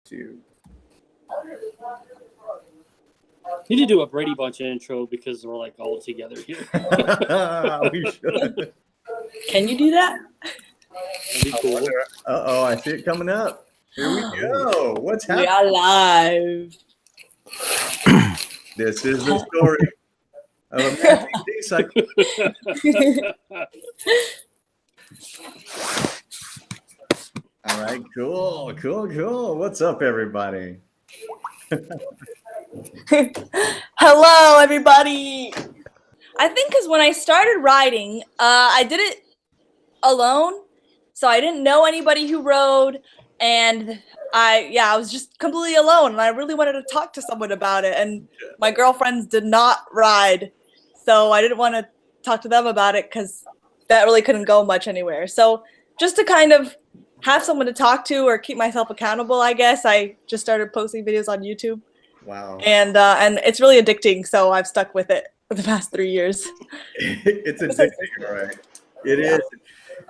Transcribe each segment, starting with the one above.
2. You need to do a Brady Bunch intro because we're like all together here. We should. Can you do that? That'd be cool. Uh-oh, I see it coming up. Here we go. What's happening? We are live. This is the story of a man named Deez. All right, cool. What's up, everybody? Hello, everybody. I think because when I started writing, I did it alone, so I didn't know anybody who rode, and I was just completely alone, and I really wanted to talk to someone about it, and my girlfriends did not ride, so I didn't want to talk to them about it because that really couldn't go much anywhere. So just to kind of have someone to talk to or keep myself accountable, I guess, I just started posting videos on YouTube. Wow. And it's really addicting, so I've stuck with it for the past 3 years. It's addicting, right? It is.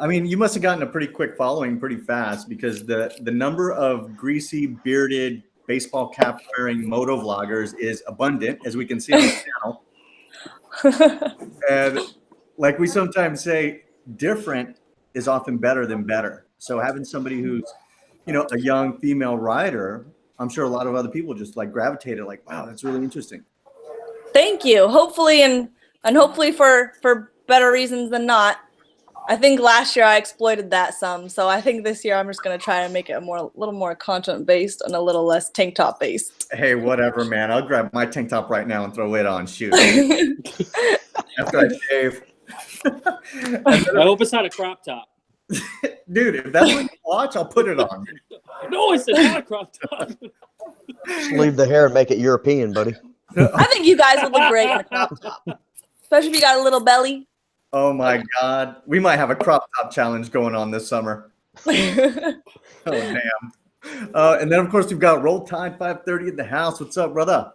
I mean, you must have gotten a pretty quick following pretty fast because the number of greasy, bearded, baseball cap wearing moto vloggers is abundant, as we can see on the channel. And like we sometimes say, different is often better than better. So having somebody who's, a young female rider, I'm sure a lot of other people just like gravitated, like, wow, that's really interesting. Thank you. Hopefully, and hopefully for better reasons than not. I think last year I exploited that some, so I think this year I'm just gonna try to make it a little more content based and a little less tank top based. Hey, whatever, man. I'll grab my tank top right now and throw it on. Shoot. After I shave. I hope it's not a crop top. Dude, if that's what you watch, I'll put it on. No, it's not a crop top. Just leave the hair and make it European, buddy. I think you guys would look great in a crop top, especially if you got a little belly. Oh my God. We might have a crop top challenge going on this summer. Oh, damn. And then, of course, we've got Roll Tide 530 in the house. What's up, brother?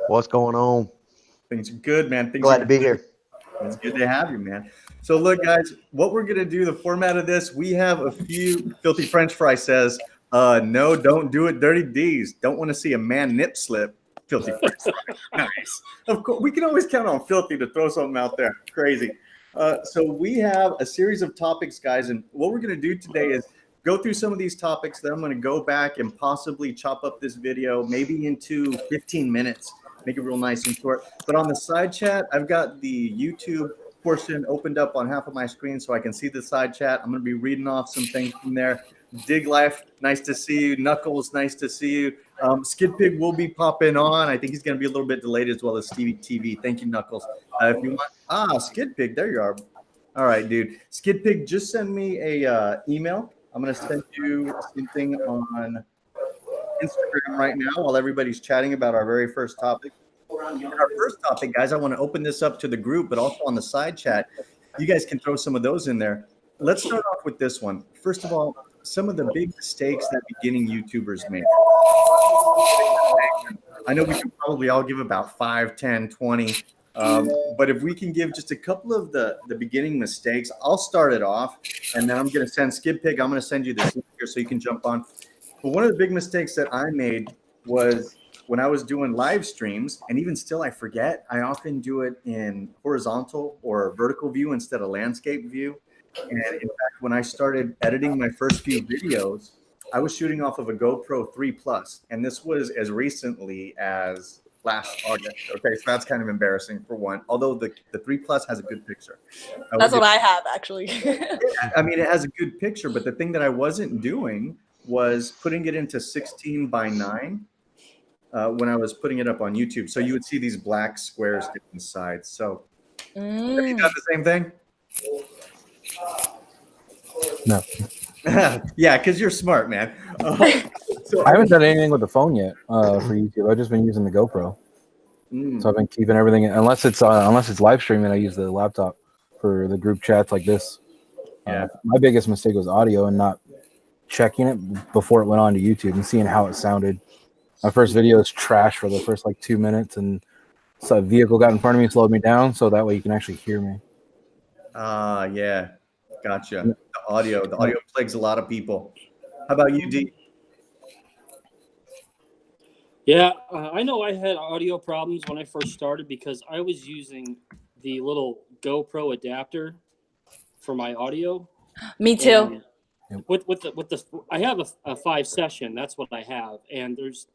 What's going on? Things are good, man. Glad to be here. It's good to have you, man. So, look, guys, what we're going to do, the format of this, we have a few. Filthy French Fry says, no, don't do it, Dirty Deez. Don't want to see a man nip slip. Filthy French Fry. Nice. Of course, we can always count on Filthy to throw something out there. Crazy. So we have a series of topics, guys, and what we're going to do today is go through some of these topics. Then I'm going to go back and possibly chop up this video maybe into 15 minutes, make it real nice and short. But on the side chat, I've got the YouTube portion opened up on half of my screen so I can see the side chat. I'm going to be reading off some things from there. Dig Life, nice to see you. Knuckles, nice to see you. Skid Pig will be popping on. I think he's going to be a little bit delayed as well as Stevie TV. Thank you, Knuckles. If you want, Skid Pig, there you are. All right, dude. Skid Pig, just send me a email. I'm going to send you something on Instagram right now while everybody's chatting about our very first topic. Our first topic, guys, I want to open this up to the group, but also on the side chat. You guys can throw some of those in there. Let's start off with this one. First of all, some of the big mistakes that beginning YouTubers make. I know we can probably all give about 5, 10, 20. But if we can give just a couple of the beginning mistakes, I'll start it off, and then I'm going to send Skid Pig. I'm going to send you this link here so you can jump on. But one of the big mistakes that I made was when I was doing live streams, and even still I forget, I often do it in horizontal or vertical view instead of landscape view. And in fact, when I started editing my first few videos, I was shooting off of a GoPro 3 Plus, and this was as recently as last August. Okay, so that's kind of embarrassing for one, although the 3 Plus has a good picture. That's what I have, actually. I mean, it has a good picture, but the thing that I wasn't doing was putting it into 16 by 9 when I was putting it up on YouTube. So you would see these black squares inside. So have you done the same thing? No. Yeah, because you're smart, man. So I haven't done anything with the phone yet for YouTube. I've just been using the GoPro. So I've been keeping everything, unless it's live streaming, I use the laptop for the group chats like this. Yeah. My biggest mistake was audio and not checking it before it went on to YouTube and seeing how it sounded. My first video is trash for the first 2 minutes, and so a vehicle got in front of me and slowed me down, so that way you can actually hear me. Yeah, gotcha. The audio plagues a lot of people. How about you, D? Yeah, I know I had audio problems when I first started because I was using the little GoPro adapter for my audio. Me too. And with the I have a 5 session. That's what I have, and there's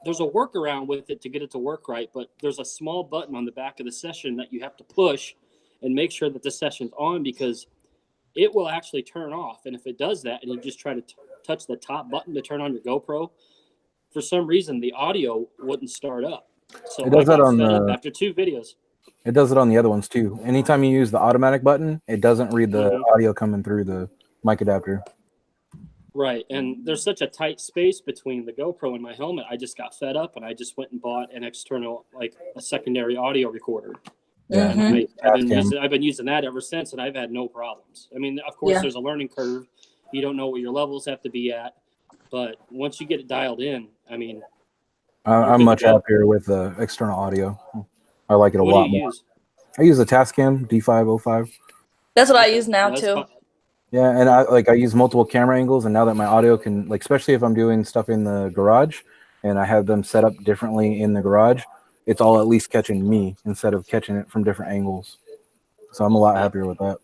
a workaround with it to get it to work right. But there's a small button on the back of the session that you have to push and make sure that the session's on, because it will actually turn off. And if it does that, and you just try to touch the top button to turn on your GoPro, for some reason the audio wouldn't start up. So It does I that got on fed up the- after 2 videos. It does it on the other ones too. Anytime you use the automatic button, it doesn't read the audio coming through the mic adapter. Right, and there's such a tight space between the GoPro and my helmet. I just got fed up, and I just went and bought an external, like a secondary audio recorder. Yeah, And Mhm. I've been using that ever since, and I've had no problems. I mean, of course, Yeah. there's a learning curve. You don't know what your levels have to be at, but once you get it dialed in, I mean, I'm good much to go. happier with the external audio. I like it a what lot do you more. use? I use a Tascam D505. That's what I Okay, use now that's too. fine. Yeah, and I use multiple camera angles, and now that my audio can, like, especially if I'm doing stuff in the garage and I have them set up differently in the garage, it's all at least catching me instead of catching it from different angles. So I'm a lot happier with that.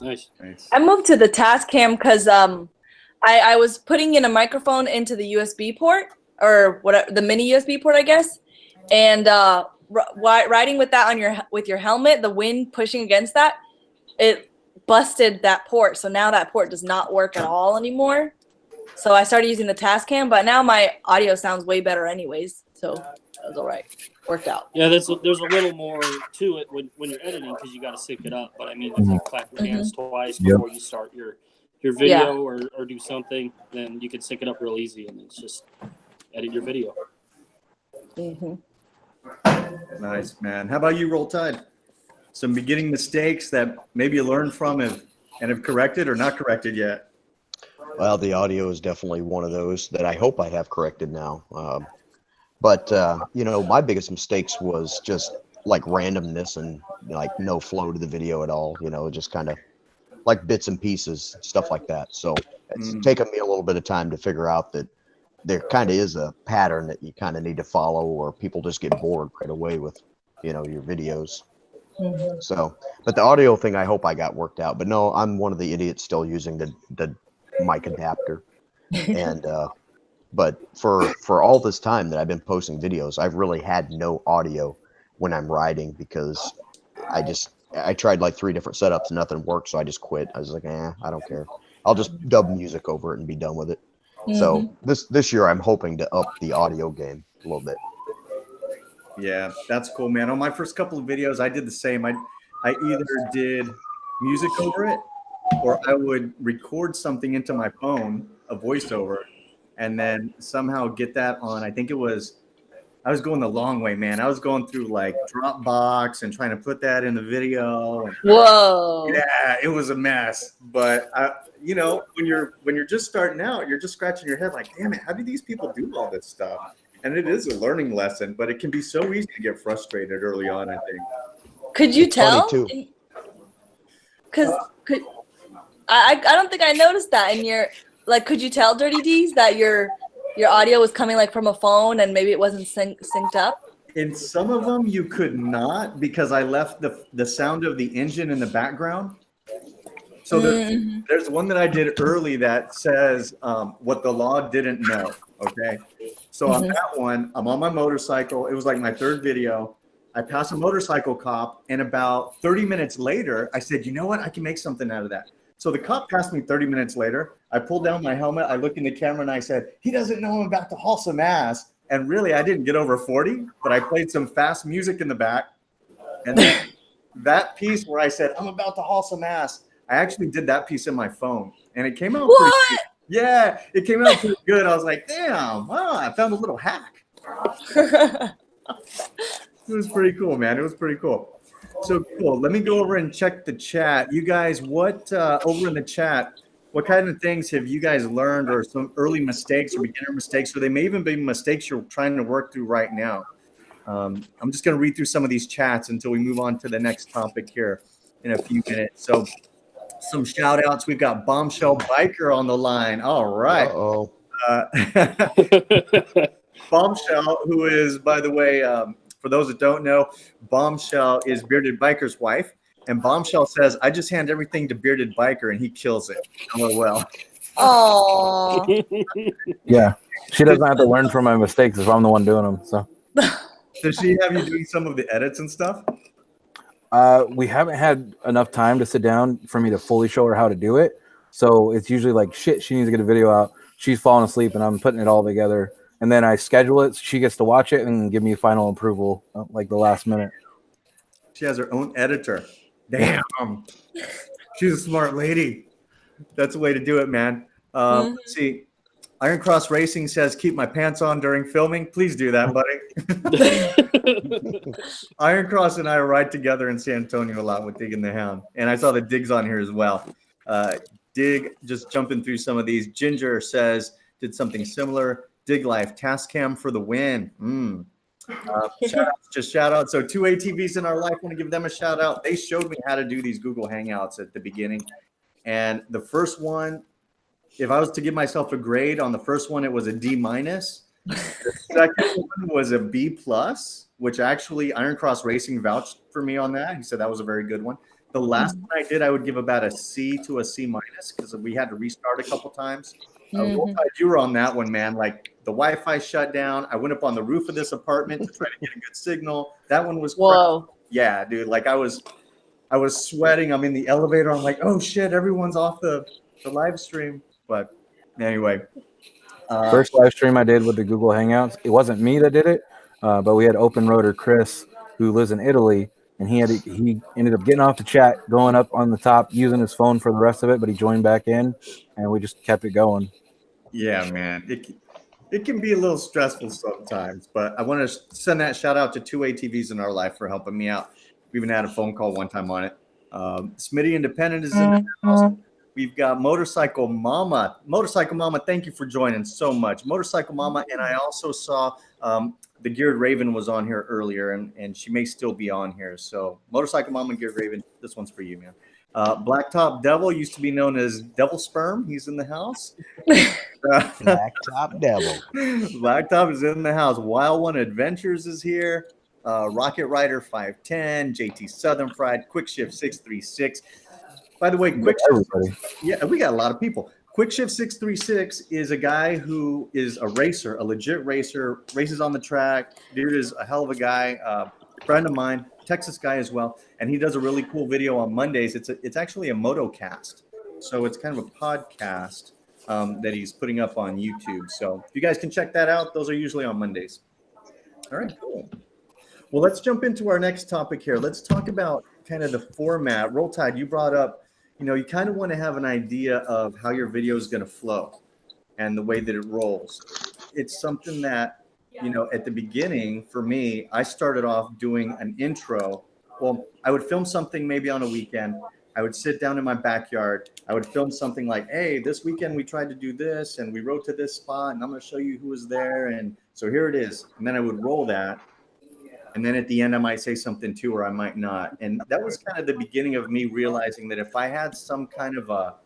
Nice. I moved to the Tascam because I was putting in a microphone into the USB port, or whatever, the mini USB port, I guess, and riding with that on with your helmet, the wind pushing against that, it busted that port. So now that port does not work at all anymore. So I started using the Tascam, but now my audio sounds way better anyways. So that was all right. Worked out. Yeah, there's a little more to it when you're editing, because you got to sync it up. But I mean, if you clap your hands twice Yep. before you start your video or do something, then you can sync it up real easy, and it's just edit your video. Nice, man. How about you, Roll Tide? Some beginning mistakes that maybe you learned from and have corrected or not corrected yet? Well, the audio is definitely one of those that I hope I have corrected now. But you know, my biggest mistakes was just like randomness and like no flow to the video at all. You know, just kind of like bits and pieces, stuff like that. So it's taken me a little bit of time to figure out that there kind of is a pattern that you kind of need to follow, or people just get bored right away with, you know, your videos. So, but the audio thing, I hope I got worked out. But no, I'm one of the idiots still using the mic adapter. And but for all this time that I've been posting videos, I've really had no audio when I'm riding, because I tried like 3 different setups and nothing worked, so I just quit. I was like, I don't care. I'll just dub music over it and be done with it. So this year I'm hoping to up the audio game a little bit. Yeah, that's cool, man. On my first couple of videos, I did the same. I either did music over it, or I would record something into my phone, a voiceover, and then somehow get that on. I think I was going the long way, man. I was going through like Dropbox and trying to put that in the video. Whoa. Yeah, it was a mess. But you know, when you're just starting out, you're just scratching your head like, damn it, how do these people do all this stuff? And it is a learning lesson, but it can be so easy to get frustrated early on, I think. Could you It's tell? funny, too. Because I don't think I noticed that in your, like, could you tell, Dirty Deez, that your audio was coming like from a phone and maybe it wasn't synced up? In some of them, you could not, because I left the sound of the engine in the background. So there's one that I did early that says what the law didn't know. Okay. So on that one, I'm on my motorcycle. It was like my 3rd video. I passed a motorcycle cop, and about 30 minutes later, I said, you know what? I can make something out of that. So the cop passed me 30 minutes later. I pulled down my helmet. I looked in the camera and I said, he doesn't know I'm about to haul some ass. And really, I didn't get over 40, but I played some fast music in the back. And then that piece where I said, I'm about to haul some ass, I actually did that piece in my phone. And it came out pretty good. Yeah, it came out pretty good. I was like, damn, wow, I found a little hack. It was pretty cool, man. It was pretty cool. So cool. Let me go over and check the chat. You guys, what over in the chat, what kind of things have you guys learned, or some early mistakes or beginner mistakes, or they may even be mistakes you're trying to work through right now? I'm just going to read through some of these chats until we move on to the next topic here in a few minutes. So some shout outs. We've got Bombshell Biker on the line. All right. Bombshell, who is, by the way, for those that don't know, Bombshell is Bearded Biker's wife. And Bombshell says, I just hand everything to Bearded Biker and he kills it. LOL. Oh. Yeah, she doesn't have to learn from my mistakes if I'm the one doing them. So, Does she have you doing some of the edits and stuff? we haven't had enough time to sit down for me to fully show her how to do it. So it's usually like, shit, she needs to get a video out. She's falling asleep and I'm putting it all together. And then I schedule it. So she gets to watch it and give me final approval like the last minute. She has her own editor. Damn. She's a smart lady. That's the way to do it, man. Let's see. Iron Cross Racing says, keep my pants on during filming. Please do that, buddy. Iron Cross and I are right together in San Antonio a lot with Dig and the Hound. And I saw the Dig's on here as well. Dig, just jumping through some of these. Ginger says, did something similar. Dig Life, Task Cam for the win. Shout out. So 2 ATVs in our life, want to give them a shout out. They showed me how to do these Google Hangouts at the beginning. And the first one, if I was to give myself a grade on the first one, it was a D-. The second one was a B+, which actually Iron Cross Racing vouched for me on that. He said that was a very good one. The last one I did, I would give about a C to a C- because we had to restart a couple times. You were on that one, man. Like the Wi-Fi shut down. I went up on the roof of this apartment to try to get a good signal. That one was Whoa. Yeah, dude. Like I was sweating. I'm in the elevator. I'm like, oh shit, everyone's off the live stream. But anyway. First live stream I did with the Google Hangouts, it wasn't me that did it, but we had open roader Chris, who lives in Italy, and he ended up getting off the chat, going up on the top, using his phone for the rest of it, but he joined back in, and we just kept it going. Yeah, man. It can be a little stressful sometimes, but I want to send that shout out to 2 ATVs in our life for helping me out. We even had a phone call one time on it. Smitty Independent is in the house. We've got Motorcycle Mama. Motorcycle Mama, thank you for joining so much. Motorcycle Mama, and I also saw the Geared Raven was on here earlier, and she may still be on here. So Motorcycle Mama and Geared Raven, this one's for you, man. Blacktop Devil used to be known as Devil Sperm. He's in the house. Blacktop Devil. Blacktop is in the house. Wild One Adventures is here. Rocket Rider 510, JT Southern Fried, Quick Shift 636. By the way, Quick Shift, yeah, we got a lot of people. Quick Shift 636 is a guy who is a racer, a legit racer, races on the track. Dude is a hell of a guy, friend of mine, Texas guy as well, and he does a really cool video on Mondays. It's actually a motocast, so it's kind of a podcast that he's putting up on YouTube. So if you guys can check that out, those are usually on Mondays. All right, cool. Well, let's jump into our next topic here. Let's talk about kind of the format. Roll Tide, you brought up, you kind of want to have an idea of how your video is going to flow and the way that it rolls. It's something that, at the beginning for me, I started off doing an intro. Well, I would film something maybe on a weekend. I would sit down in my backyard. I would film something like, hey, this weekend we tried to do this and we rode to this spot and I'm going to show you who was there. And so here it is. And then I would roll that. And then at the end, I might say something too, or I might not. And that was kind of the beginning of me realizing that if I had some kind of a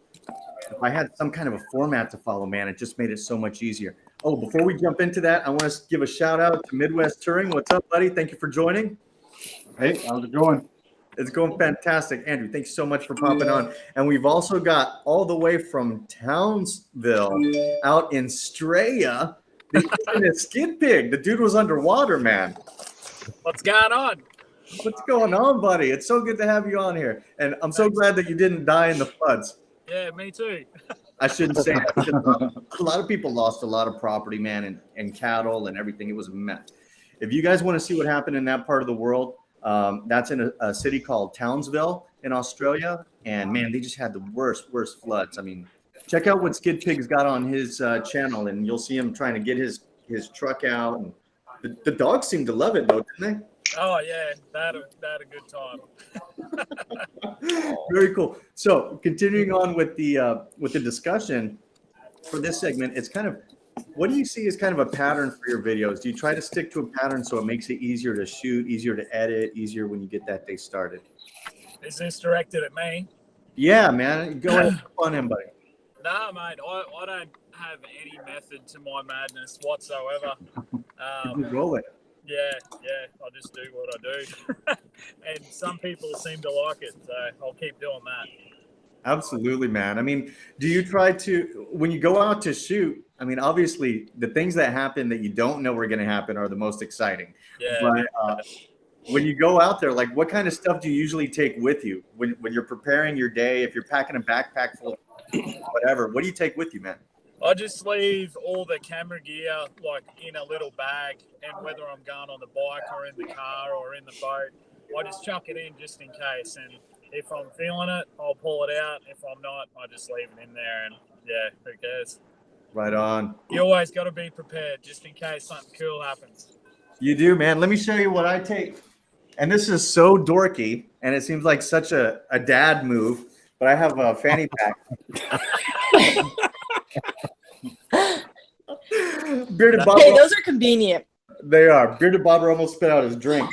format to follow, man, it just made it so much easier. Oh, before we jump into that, I want to give a shout out to Midwest Touring. What's up, buddy? Thank you for joining. Hey, how's it going? It's going fantastic. Andrew, thanks so much for popping on. And we've also got all the way from Townsville out in Straya, the skid pig. The dude was underwater, man. What's going on? What's going on, buddy? It's so good to have you on here. And I'm so glad that you didn't die in the floods. Yeah, me too. I shouldn't say that because a lot of people lost a lot of property, man, and cattle and everything. It was a mess. If you guys want to see what happened in that part of the world, that's in a city called Townsville in Australia. And, man, they just had the worst floods. I mean, check out what Skid Pig's got on his channel, and you'll see him trying to get his truck out. And the dogs seemed to love it, though, didn't they? Oh, yeah, that had a good time. Very cool. So continuing on with the discussion for this segment, it's kind of, what do you see as kind of a pattern for your videos? Do you try to stick to a pattern so it makes it easier to shoot, easier to edit, easier when you get that day started? Is this directed at me? Yeah, man. Go ahead on him, buddy. No, mate, I don't have any method to my madness whatsoever. Just roll it. Yeah, I just do what I do. And some people seem to like it, so I'll keep doing that. Absolutely, man. I mean, do you try to, when you go out to shoot, I mean, obviously the things that happen that you don't know are going to happen are the most exciting. Yeah. But when you go out there, like what kind of stuff do you usually take with you when you're preparing your day? If you're packing a backpack full of whatever, what do you take with you, man? I just leave all the camera gear like in a little bag, and whether I'm going on the bike or in the car or in the boat, I just chuck it in just in case. And if I'm feeling it, I'll pull it out. If I'm not, I just leave it in there, and yeah, who cares? Right on. You always got to be prepared just in case something cool happens. You do, man. Let me show you what I take. And this is so dorky, and it seems like such a dad move, but I have a fanny pack. Bearded Bob. Hey, those are convenient. They are. Bearded Bobber almost spit out his drink.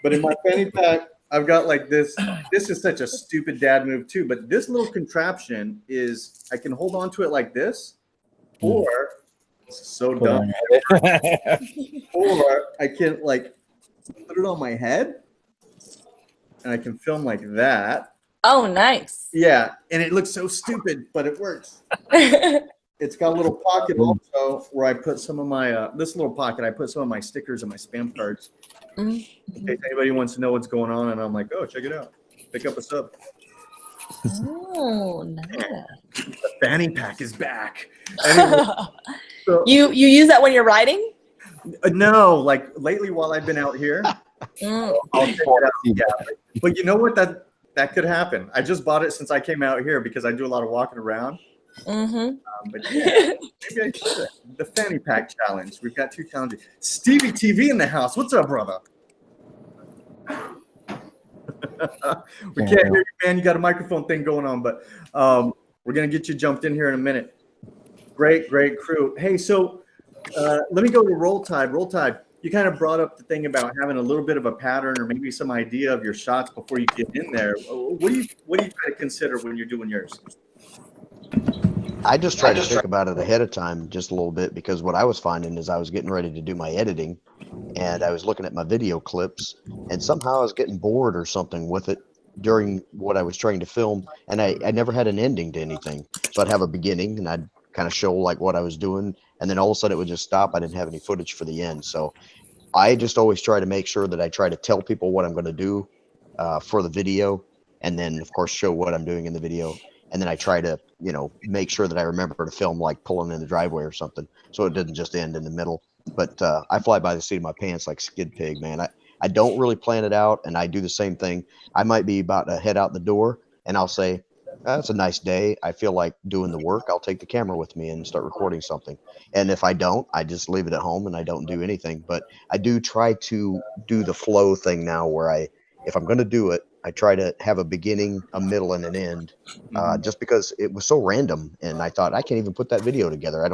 But in my fanny pack, I've got like this. This is such a stupid dad move too. But this little contraption is, I can hold on to it like this, or this is so dumb. Or I can like put it on my head, and I can film like that. Oh, nice. Yeah, and it looks so stupid, but it works. It's got a little pocket also where I put some of my, this little pocket, I put some of my stickers and my spam cards. In case anybody wants to know what's going on, and I'm like, oh, check it out. Pick up a sub. Oh, nice. The fanny pack is back. Anyway, so, You use that when you're riding? no, like lately while I've been out here, I'll take it out. Yeah, but you know what? That could happen. I just bought it since I came out here because I do a lot of walking around. But yeah, maybe I should. The fanny pack challenge. We've got 2 challenges. Stevie TV in the house. What's up, brother? We can't hear you, man. You got a microphone thing going on, but we're gonna get you jumped in here in a minute. Great crew. Hey, so let me go to Roll Tide. Roll Tide. You kind of brought up the thing about having a little bit of a pattern or maybe some idea of your shots before you get in there. What do you try to consider when you're doing yours? I just try to think about it ahead of time just a little bit, because what I was finding is I was getting ready to do my editing and I was looking at my video clips, and somehow I was getting bored or something with it during what I was trying to film, and I never had an ending to anything. So I'd have a beginning and I'd kind of show like what I was doing, and then all of a sudden it would just stop. I didn't have any footage for the end. So I just always try to make sure that I try to tell people what I'm going to do for the video, and then of course show what I'm doing in the video. And then I try to, make sure that I remember to film like pulling in the driveway or something, so it doesn't just end in the middle. But I fly by the seat of my pants like Skid Pig, man. I don't really plan it out, and I do the same thing. I might be about to head out the door, and I'll say, it's a nice day. I feel like doing the work. I'll take the camera with me and start recording something. And if I don't, I just leave it at home and I don't do anything. But I do try to do the flow thing now, where if I'm going to do it, I try to have a beginning, a middle, and an end, just because it was so random. And I thought, I can't even put that video together.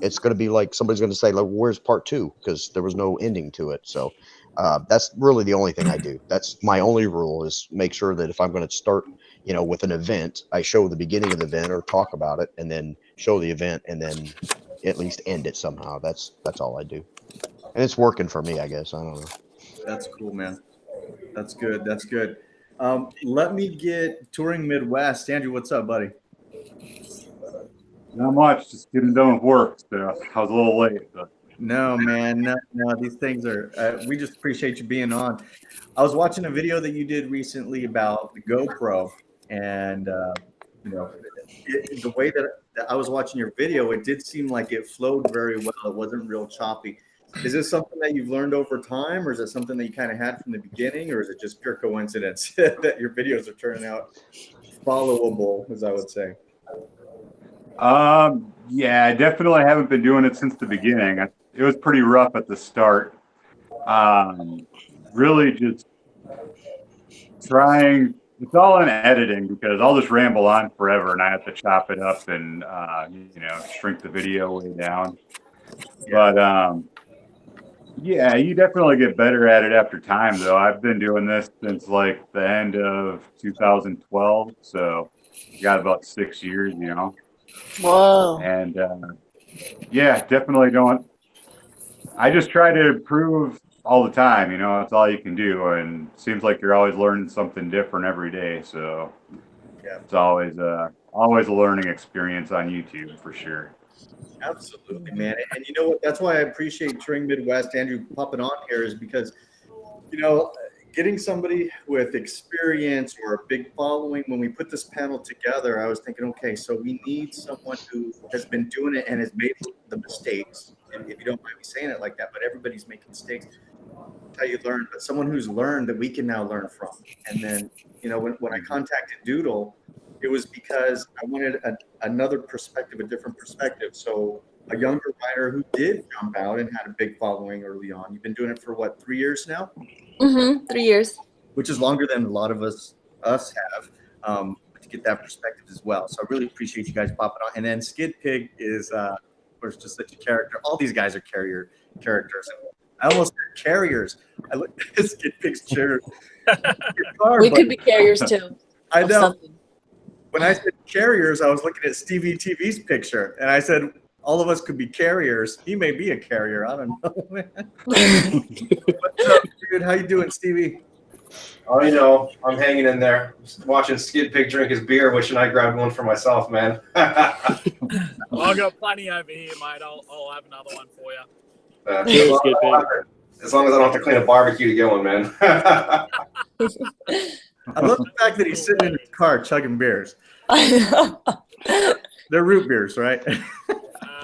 It's going to be like somebody's going to say, like, where's part 2? Because there was no ending to it. So that's really the only thing I do. That's my only rule, is make sure that if I'm going to start, with an event, I show the beginning of the event or talk about it, and then show the event, and then at least end it somehow. That's all I do. And it's working for me, I guess. I don't know. That's cool, man. That's good. Let me get Touring Midwest. Andrew, what's up, buddy? Not much, just getting done with work. So I was a little late, but No, man, no. These things are. We just appreciate you being on. I was watching a video that you did recently about the GoPro, and the way that I was watching your video, it did seem like it flowed very well. It wasn't real choppy. Is this something that you've learned over time, or is it something that you kind of had from the beginning, or is it just pure coincidence that your videos are turning out followable, as I would say? Yeah, I definitely haven't been doing it since the beginning. It was pretty rough at the start. Really just trying. It's all in editing, because I'll just ramble on forever and I have to chop it up and shrink the video way down. But yeah, you definitely get better at it after time, though. I've been doing this since like the end of 2012, so got about 6 years, Whoa. And yeah, definitely don't. I just try to improve all the time. You know, that's all you can do, and it seems like you're always learning something different every day. So Yeah. it's always a learning experience on YouTube for sure. Absolutely, man. And you know what? That's why I appreciate Touring Midwest, Andrew, popping on here, is because, you know, getting somebody with experience or a big following, when we put this panel together, I was thinking, okay, so we need someone who has been doing it and has made the mistakes. And if you don't mind me saying it like that, but everybody's making mistakes. That's how you learn, but someone who's learned that we can now learn from. And then, you know, when I contacted Doodle, it was because I wanted another perspective, a different perspective. So a younger writer who did jump out and had a big following early on. You've been doing it for what, 3 years now? 3 years. Which is longer than a lot of us have, to get that perspective as well. So I really appreciate you guys popping on. And then Skid Pig is, of course, just such a character. All these guys are characters. I almost said carriers. I looked at Skid Pig's chair. We could be carriers too. I of know. something. When I said carriers, I was looking at Stevie TV's picture, and I said all of us could be carriers. He may be a carrier. I don't know, man. What's up, dude? How you doing, Stevie? Oh, you know, I'm hanging in there, just watching Skid Pig drink his beer, wishing I grabbed one for myself, man. Well, I've got plenty over here, mate. I'll have another one for you. Cheers, Skid Pig. As long as I don't have to clean a barbecue to get one, man. I love the fact that he's sitting in his car chugging beers. I know. They're root beers, right? Yeah,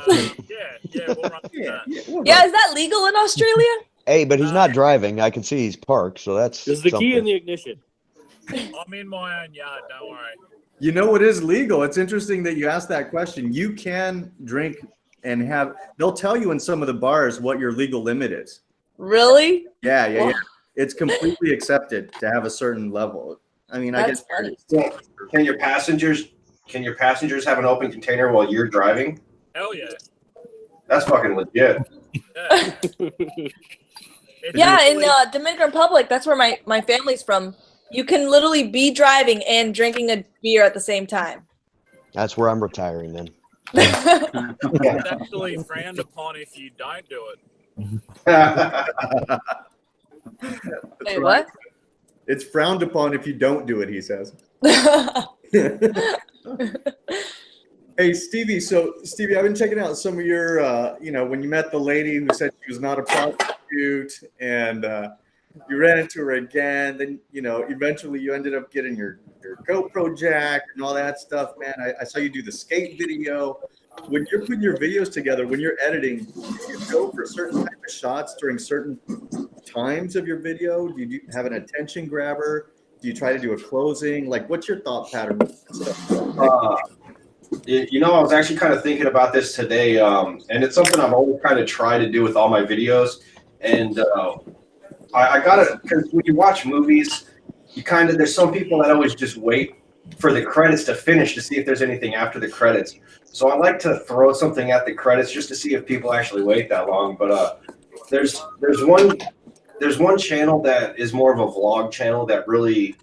we'll run through that. Yeah, is that legal in Australia? Hey, but he's not driving. I can see he's parked, so that's There's the something. key in the ignition. I'm in my own yard, don't worry. You know what is legal? It's interesting that you asked that question. You can drink and have, they'll tell you in some of the bars what your legal limit is. Really? Yeah. It's completely accepted to have a certain level. I mean, That's I funny. guess. Can your passengers have an open container while you're driving? Hell yeah. That's fucking legit. Yeah. It's Yeah, in actually- Dominican Republic, that's where my family's from. You can literally be driving and drinking a beer at the same time. That's where I'm retiring then. it's actually frowned upon if you don't do it. Wait, what? It's frowned upon if you don't do it, he says. Hey, Stevie. So, Stevie, I've been checking out some of your, when you met the lady who said she was not a prostitute and you ran into her again. Then, eventually you ended up getting your GoPro jack and all that stuff, man. I saw you do the skate video. When you're putting your videos together, when you're editing, do you go for certain type of shots during certain times of your video? Do you have an attention grabber? Do you try to do a closing? Like, what's your thought pattern? I was actually kind of thinking about this today, and it's something I've always kind of tried to do with all my videos. And I got it because when you watch movies, there's some people that always just wait for the credits to finish to see if there's anything after the credits. So I like to throw something at the credits just to see if people actually wait that long. But there's one channel that is more of a vlog channel that really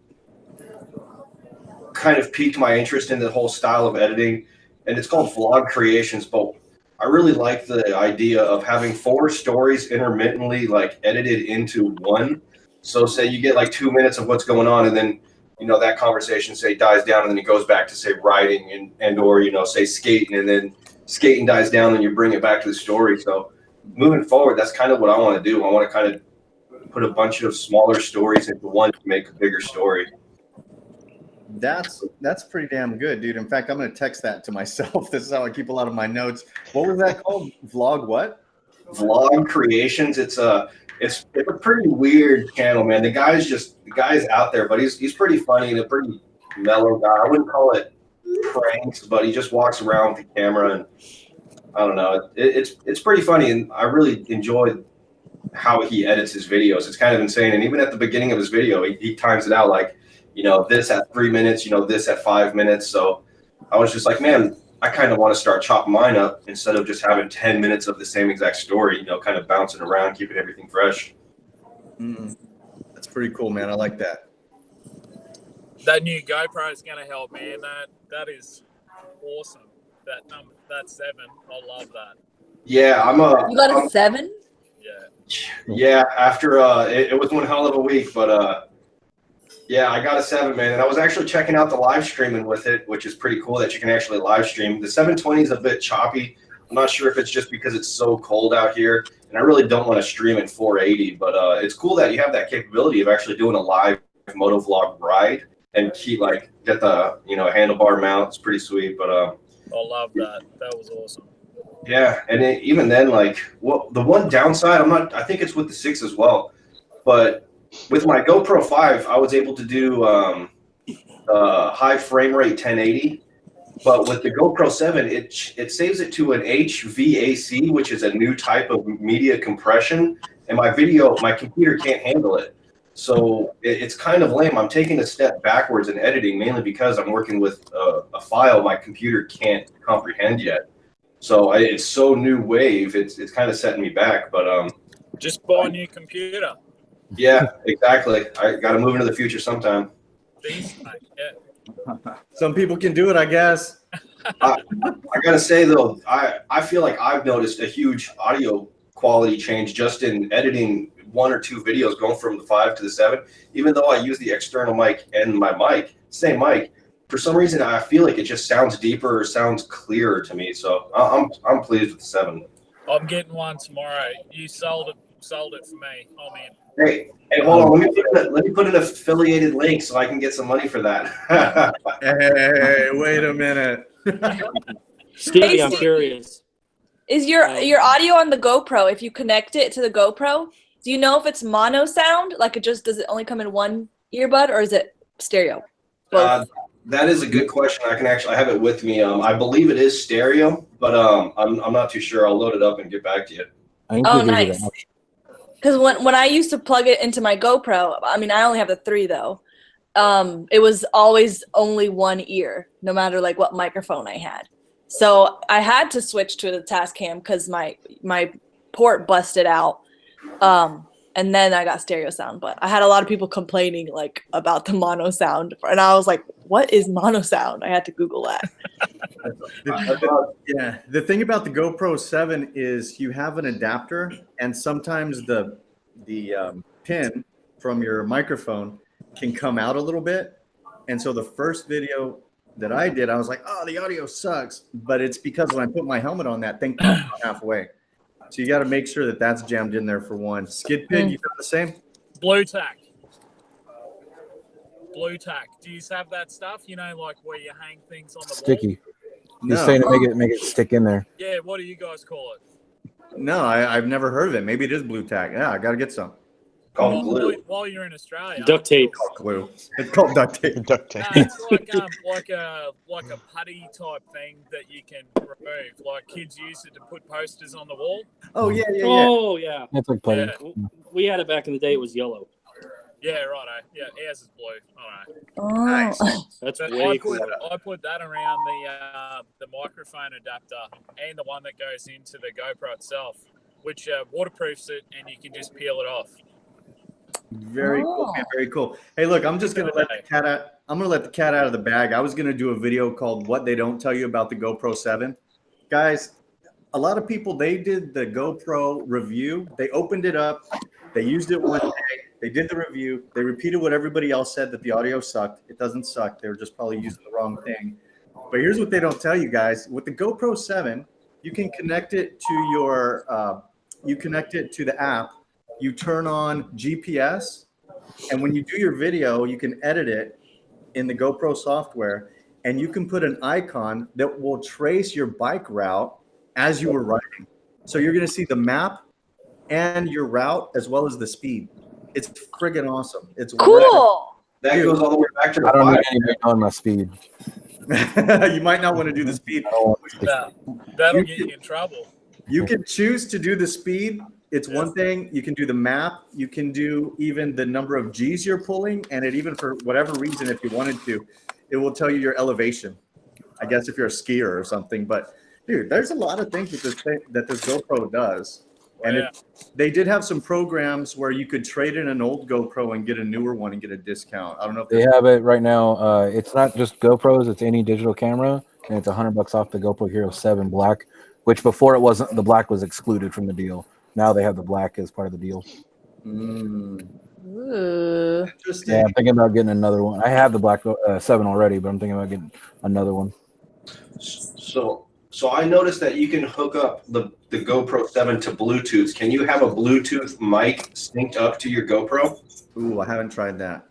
kind of piqued my interest in the whole style of editing, and it's called Vlog Creations. But I really like the idea of having 4 stories intermittently edited into one. So say you get 2 minutes of what's going on, and then that conversation say dies down, and then it goes back to say writing and or say skating, and then skating dies down, and you bring it back to the story. So moving forward, that's kind of what I want to do. I want to kind of put a bunch of smaller stories into one to make a bigger story. That's pretty damn good, dude. In fact, I'm going to text that to myself. This is how I keep a lot of my notes. What was that called? Vlog what? Vlog Creations. It's a pretty weird channel, man. The guy's out there, but he's pretty funny and a pretty mellow guy. I wouldn't call it pranks, but he just walks around with the camera, and I don't know. It's pretty funny, and I really enjoyed how he edits his videos. It's kind of insane. And even at the beginning of his video, he times it out this at 3 minutes, this at 5 minutes. So I was just like, man, I kind of want to start chopping mine up instead of just having 10 minutes of the same exact story, kind of bouncing around, keeping everything fresh. That's pretty cool, man. I like that. That new GoPro is going to help, man. That is awesome. That 7, I love that. Yeah, You got a 7? Yeah. Yeah, after it was one hell of a week, but yeah, I got a 7, man, and I was actually checking out the live streaming with it, which is pretty cool that you can actually live stream. The 720 is a bit choppy. I'm not sure if it's just because it's so cold out here, and I really don't want to stream at 480, but it's cool that you have that capability of actually doing a live motovlog ride and get the handlebar mount. It's pretty sweet, but I love that. That was awesome. yeah, and even then, the one downside, I think it's with the 6 as well, but with my GoPro 5, I was able to do high frame rate 1080, but with the GoPro 7, it saves it to an HVAC, which is a new type of media compression, and my computer can't handle it. So it's kind of lame. I'm taking a step backwards in editing, mainly because I'm working with a file my computer can't comprehend yet. So it's so new wave. It's kind of setting me back, but just buy a new computer. Yeah, exactly. I got to move into the future sometime. Yeah. Some people can do it, I guess. I got to say, though, I feel like I've noticed a huge audio quality change just in editing 1 or 2 videos going from the 5 to the 7. Even though I use the external mic and my mic, same mic, for some reason I feel like it just sounds deeper or sounds clearer to me. So I'm pleased with the 7. I'm getting one tomorrow. You sold it for me. I'm in. Hey, hold on. Let me put an affiliated link so I can get some money for that. Hey, wait a minute. Stevie, I'm curious. Is your audio on the GoPro, if you connect it to the GoPro, do you know if it's mono sound? Like does it only come in one earbud, or is it stereo? That is a good question. I have it with me. I believe it is stereo, but I'm not too sure. I'll load it up and get back to you. Oh, nice. Because when I used to plug it into my GoPro, I mean, I only have the 3 though. It was always only one ear, no matter what microphone I had. So I had to switch to the Tascam because my port busted out. And then I got stereo sound, but I had a lot of people complaining about the mono sound, and I was like, "What is mono sound?" I had to Google that. Yeah, the thing about the GoPro 7 is you have an adapter, and sometimes the pin from your microphone can come out a little bit. And so the first video that I did, I was like, "Oh, the audio sucks," but it's because when I put my helmet on, that thing popped out halfway. So you got to make sure that that's jammed in there for one. Skid pin, you got the same? Blue tack. Do you have that stuff? Where you hang things on the sticky. wall? He's saying to make it stick in there. Yeah, what do you guys call it? No, I've never heard of it. Maybe it is blue tack. Yeah, I got to get some. Called glue. While you're in Australia. Duct tape. Glue. It's called duct tape. Duct tape. It's like a putty type thing that you can remove. Like kids use it to put posters on the wall. Oh yeah. Oh yeah. That's like putty. Yeah. We had it back in the day. It was yellow. Yeah, righto. Yeah, ours is blue. All right. Oh. Nice. That's But way I cool. put that around the microphone adapter and the one that goes into the GoPro itself, which waterproofs it, and you can just peel it off. Very cool, man. Very cool. Hey, look, I'm just gonna let the cat out. I'm gonna let the cat out of the bag. I was gonna do a video called "What They Don't Tell You About the GoPro 7." Guys, a lot of people, they did the GoPro review. They opened it up. They used it one day. They did the review. They repeated what everybody else said, that the audio sucked. It doesn't suck. They were just probably using the wrong thing. But here's what they don't tell you guys. With the GoPro 7, you can connect it to your, the app. You turn on GPS. And when you do your video, you can edit it in the GoPro software. And you can put an icon that will trace your bike route as you were riding. So you're going to see the map and your route as well as the speed. It's friggin' awesome. It's cool. That goes all the way back to the I don't 5. need anybody knowing my speed. You might not want to do the speed. That'll get you in trouble. You can choose to do the speed. It's one thing. You can do the map. You can do even the number of G's you're pulling. And it even, for whatever reason, if you wanted to, it will tell you your elevation. I guess if you're a skier or something. But, dude, there's a lot of things that this GoPro does. And they did have some programs where you could trade in an old GoPro and get a newer one and get a discount. I don't know if they have it right now. It's not just GoPros; it's any digital camera, and it's $100 off the GoPro Hero 7 Black, which before it wasn't. The black was excluded from the deal. Now they have the black as part of the deal. Mm, Ooh. interesting. Yeah, I'm thinking about getting another one. I have the black 7 already, but I'm thinking about getting another one. So I noticed that you can hook up the GoPro 7 to Bluetooth. Can you have a Bluetooth mic synced up to your GoPro? Ooh, I haven't tried that.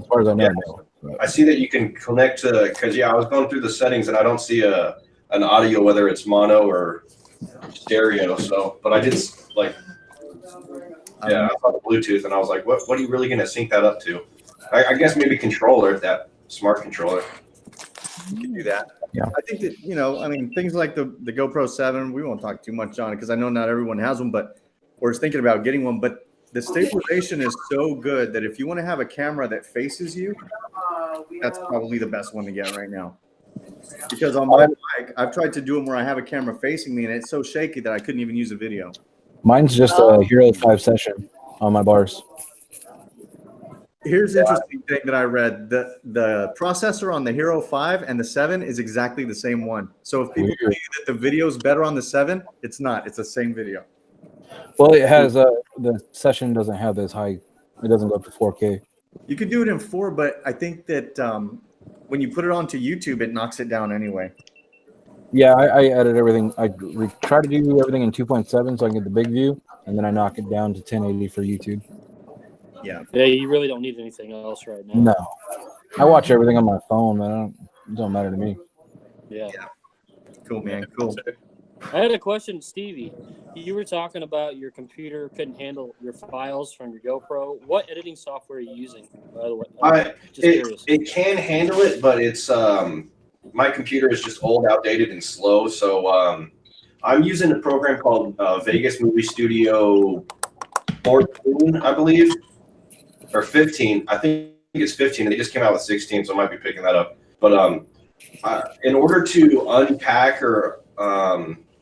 As far as I know, Yeah. no. But I see that you can connect to, because I was going through the settings and I don't see an audio, whether it's mono or stereo. So, but I did like, yeah, I saw the Bluetooth and I was like, what are you really going to sync that up to? I guess maybe controller, that smart controller. You can do that. Yeah. I think that, I mean, things like the GoPro 7, we won't talk too much on it because I know not everyone has one, but or is thinking about getting one. But the stabilization is so good that if you want to have a camera that faces you, that's probably the best one to get right now. Because on my mic, I've tried to do them where I have a camera facing me and it's so shaky that I couldn't even use a video. mine's just a Hero 5 session on my bars. Here's the interesting thing that I read. The processor on the Hero 5 and the 7 is exactly the same one. So if people tell you that the video is better on the 7, it's not. It's the same video. Well, it has the session doesn't have as high. It doesn't go up to 4K. You could do it in 4, but I think that when you put it onto YouTube, it knocks it down anyway. Yeah, I edit everything. I try to do everything in 2.7 so I can get the big view, and then I knock it down to 1080 for YouTube. Yeah. Yeah, you really don't need anything else right now. No, I watch everything on my phone, man. It don't matter to me. Yeah. Cool, man. Cool. I had a question, Stevie. You were talking about your computer couldn't handle your files from your GoPro. What editing software are you using, by the way? Just curious. It can handle it, but it's my computer is just old, outdated, and slow. So I'm using a program called Vegas Movie Studio 14, I believe, or 15. I think it's 15. They just came out with 16, so I might be picking that up. But in order to unpack or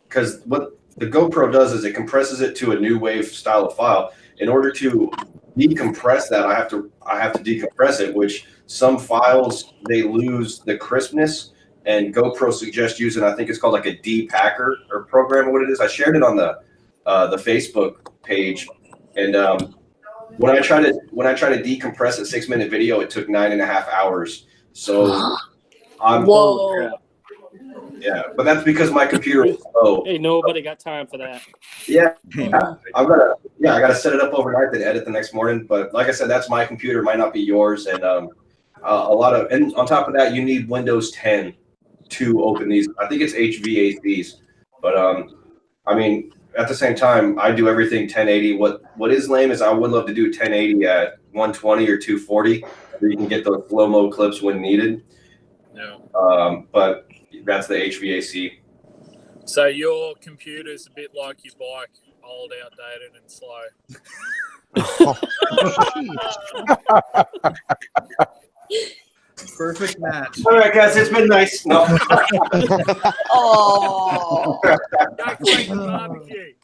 because what the GoPro does is it compresses it to a new wave style of file. In order to decompress that, I have to decompress it, which some files they lose the crispness, and GoPro suggests using, I think it's called like a depacker or program or what it is. I shared it on the Facebook page, and when I try to decompress a 6-minute video, it took 9.5 hours. So I'm Whoa. yeah, but that's because my computer is slow. Hey, nobody got time for that. Yeah, I gotta set it up overnight then edit the next morning. But like I said, that's my computer, might not be yours, and and on top of that, you need Windows 10 to open these. I think it's HVACs, but I mean, at the same time, I do everything 1080. What is lame is I would love to do 1080 at 120 or 240, where you can get those slow-mo clips when needed. Yeah. But that's the HVAC. So your computer's a bit like your bike, old, outdated, and slow. Perfect match. All right, guys, it's been nice. No. Oh. Don't break the barbecue.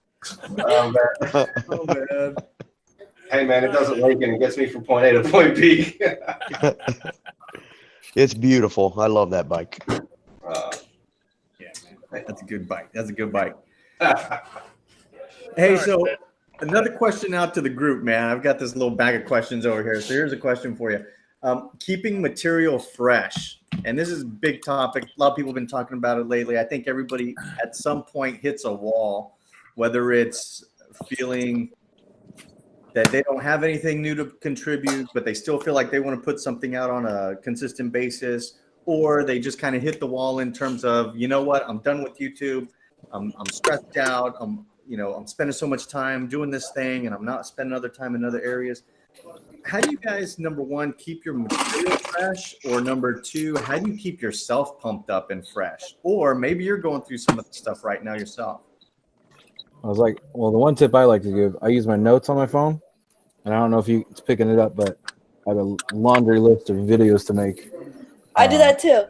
Oh, man. Oh, man. Hey, man, it doesn't leak and it gets me from point A to point B. It's beautiful. I love that bike. Yeah, man. That's a good bike. That's a good bike. Hey, so another question out to the group, man. I've got this little bag of questions over here. So here's a question for you. Keeping material fresh. And this is a big topic. A lot of people have been talking about it lately. I think everybody at some point hits a wall, whether it's feeling that they don't have anything new to contribute, but they still feel like they want to put something out on a consistent basis, or they just kind of hit the wall in terms of, you know what, I'm done with YouTube. I'm stressed out. I'm spending so much time doing this thing and I'm not spending other time in other areas. How do you guys, number one, keep your material fresh? Or number two, how do you keep yourself pumped up and fresh? Or maybe you're going through some of the stuff right now yourself. I was like, well, the one tip I like to give, I use my notes on my phone, and I don't know if it's picking it up, but I have a laundry list of videos to make. I do that too.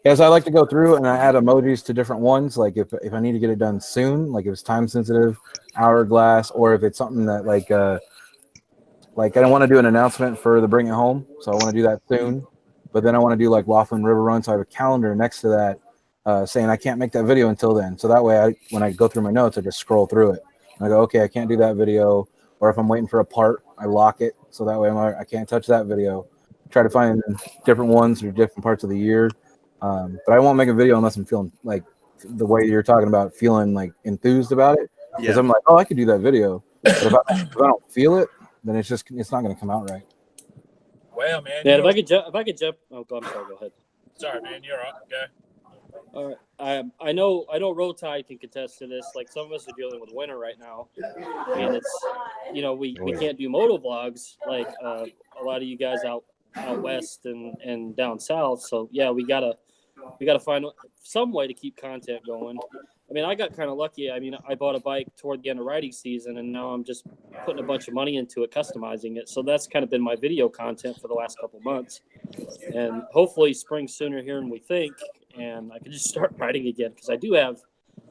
Yeah, so I like to go through and I add emojis to different ones. Like if I need to get it done soon, like if it's time sensitive, hourglass, or if it's something that like I don't want to do an announcement for the Bring It Home, so I want to do that soon. But then I want to do like Laughlin River Run, so I have a calendar next to that saying I can't make that video until then. So that way, when I go through my notes, I just scroll through it. And I go, okay, I can't do that video. Or if I'm waiting for a part, I lock it. So that way I can't touch that video. Try to find different ones or different parts of the year. But I won't make a video unless I'm feeling like the way you're talking about, feeling like enthused about it. Because I'm like, oh, I could do that video. But if I don't feel it, then it's not going to come out right. Wow, man. Yeah, if I could jump. Oh, I'm sorry. Go ahead. Sorry, man. You're up. Go. All right. I know Roll Tide can contest to this. Like, some of us are dealing with winter right now, and it's, we can't do moto vlogs like a lot of you guys out west and down south. So yeah, we gotta find some way to keep content going. I mean, I got kind of lucky. I mean, I bought a bike toward the end of riding season, and now I'm just putting a bunch of money into it, customizing it. So that's kind of been my video content for the last couple months. And hopefully spring sooner here than we think, and I can just start riding again, because I do have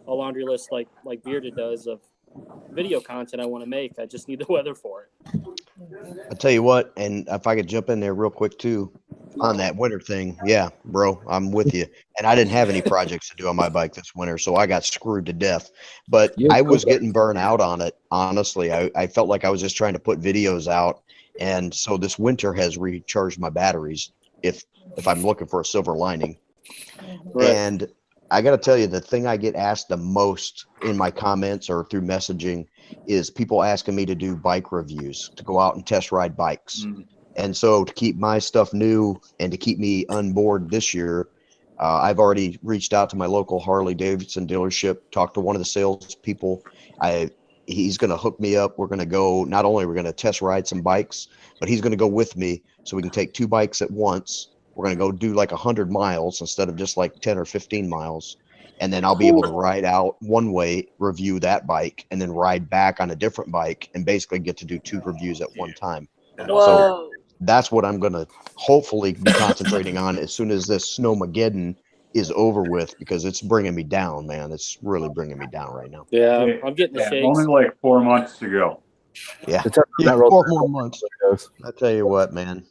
a laundry list like Bearded does of video content I want to make. I just need the weather for it. I'll tell you what, and if I could jump in there real quick too, on that winter thing. Yeah, bro, I'm with you. And I didn't have any projects to do on my bike this winter, so I got screwed to death. But I was getting burnt out on it, honestly. I felt like I was just trying to put videos out. And so this winter has recharged my batteries, if I'm looking for a silver lining. Right. And I got to tell you, the thing I get asked the most in my comments or through messaging is people asking me to do bike reviews, to go out and test ride bikes. And so to keep my stuff new and to keep me on board this year, I've already reached out to my local Harley Davidson dealership, talked to one of the salespeople. He's going to hook me up. We're going to go, not only we're going to test ride some bikes, but he's going to go with me so we can take 2 bikes at once. We're going to go do like 100 miles instead of just like 10 or 15 miles. And then I'll be able to ride out one way, review that bike, and then ride back on a different bike and basically get to do 2 reviews at one time. Whoa. So that's what I'm going to hopefully be concentrating on as soon as this Snowmageddon is over with, because it's bringing me down, man. It's really bringing me down right now. Yeah, I'm getting the shakes. Only like 4 months to go. Yeah, 4 more months. I tell you what, man.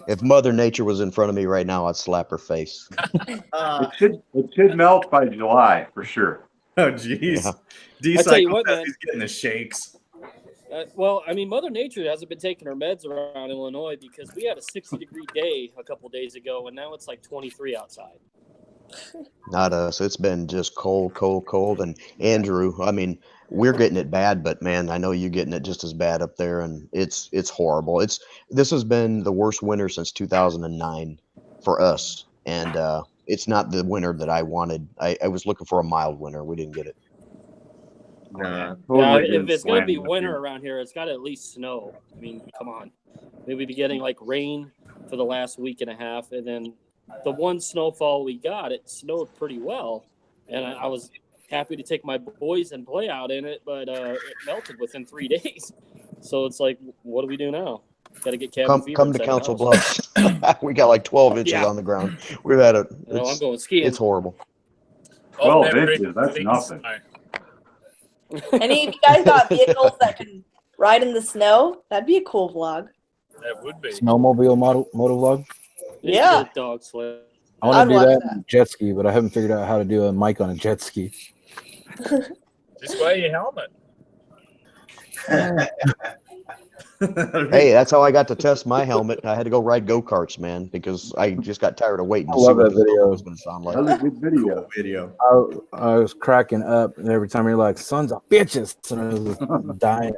If Mother Nature was in front of me right now, I'd slap her face. It should melt by July for sure. Oh, jeez. Yeah. Deez, I tell you what, man. He's getting the shakes. Well, I mean, Mother Nature hasn't been taking her meds around Illinois, because we had a 60-degree day a couple days ago, and now it's like 23 outside. Not us. It's been just cold, cold, cold. And Andrew, I mean, we're getting it bad, but man, I know you're getting it just as bad up there, and it's horrible. This has been the worst winter since 2009 for us, and it's not the winter that I wanted. I was looking for a mild winter. We didn't get it. If it's going to be winter around here, it's got to at least snow. I mean, come on. Maybe be getting like rain for the last week and a half, and then the one snowfall we got, it snowed pretty well, and I was happy to take my boys and play out in it, but it melted within 3 days. So it's like, what do we do now? Got to get cabin fever. Come to Council Bluffs. We got like 12 inches on the ground. We've had it. I'm going skiing. It's horrible. 12 inches, that's nothing. Any of you guys got vehicles that can ride in the snow? That'd be a cool vlog. That would be. Snowmobile moto vlog? Yeah. Dog sled. I want to do that on a jet ski, but I haven't figured out how to do a mic on a jet ski. Just wear your helmet. Hey, that's how I got to test my helmet. I had to go ride go-karts, man, because I just got tired of waiting to see what the video was going to sound like. That was a good video. I was cracking up, and every time you're like, sons of bitches, and I was dying.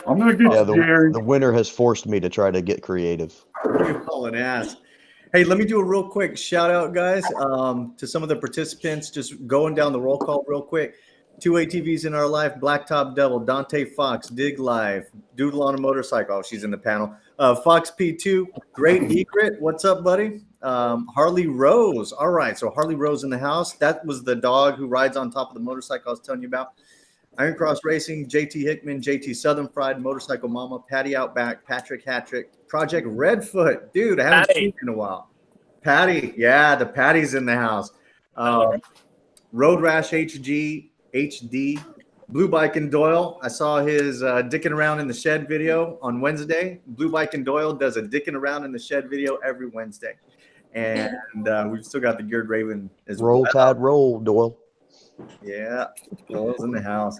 I'm going to get scared. The winter has forced me to try to get creative. You hauling ass. Hey, let me do a real quick shout out, guys, to some of the participants. Just going down the roll call real quick. 2 ATVs in our life, Blacktop Devil, Dante Fox, Dig Live, Doodle on a motorcycle. Oh, she's in the panel. Fox P2, Great Egret. What's up, buddy? Harley Rose. All right, so Harley Rose in the house. That was the dog who rides on top of the motorcycle I was telling you about. Iron Cross Racing, JT Hickman, JT Southern Fried, Motorcycle Mama, Patty Outback, Patrick Hattrick, Project Redfoot. Dude, I haven't seen you in a while. Patty, yeah, the Patty's in the house. Road Rash HD, Blue Bike and Doyle. I saw his dicking around in the shed video on Wednesday. Blue Bike and Doyle does a dicking around in the shed video every Wednesday. and we've still got the Geared Raven as Roll well. Tide, roll, Doyle. Yeah, Doyle's in the house.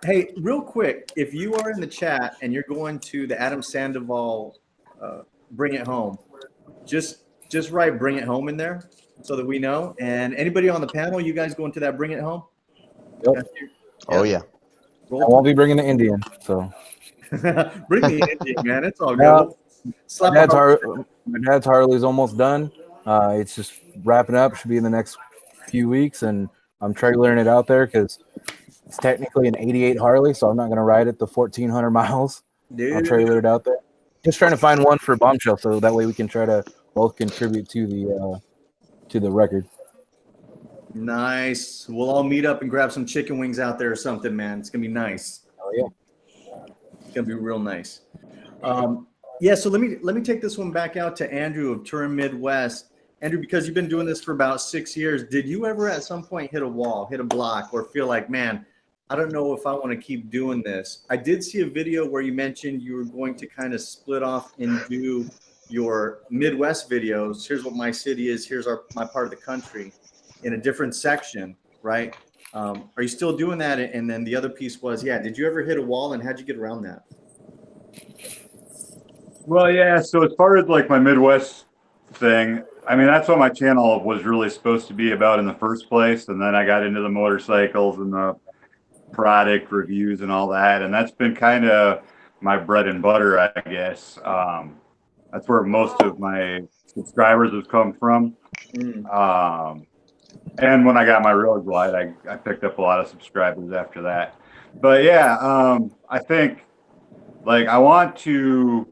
Hey, real quick, if you are in the chat and you're going to the Adam Sandoval Bring It Home, just write Bring It Home in there so that we know. And anybody on the panel, you guys going to that Bring It Home? Yep. Oh yeah. I won't be bringing the Indian, so. Bring the Indian, man. It's all good. No, Slap my dad's Harley's almost done. It's just wrapping up. Should be in the next few weeks, and I'm trailering it out there because it's technically an 88 Harley, so I'm not going to ride it the 1,400 miles. I'll trailer it out there. Just trying to find one for Bombshell, so that way we can try to both contribute to the record. Nice. We'll all meet up and grab some chicken wings out there or something, man. It's gonna be nice. Oh yeah. It's gonna be real nice. Yeah. So let me take this one back out to Andrew of Turin Midwest. Andrew, because you've been doing this for about 6 years, did you ever at some point hit a wall, hit a block, or feel like, man, I don't know if I want to keep doing this? I did see a video where you mentioned you were going to kind of split off and do your Midwest videos. Here's what my city is. Here's my part of the country in a different section, right? Are you still doing that? And then the other piece was, yeah, did you ever hit a wall, and how'd you get around that? Well, yeah. So as far as like my Midwest thing, I mean, that's what my channel was really supposed to be about in the first place. And then I got into the motorcycles and the product reviews and all that. And that's been kind of my bread and butter, I guess. That's where most of my subscribers have come from. And when I got my Road Glide, I picked up a lot of subscribers after that. But yeah, I think like I want to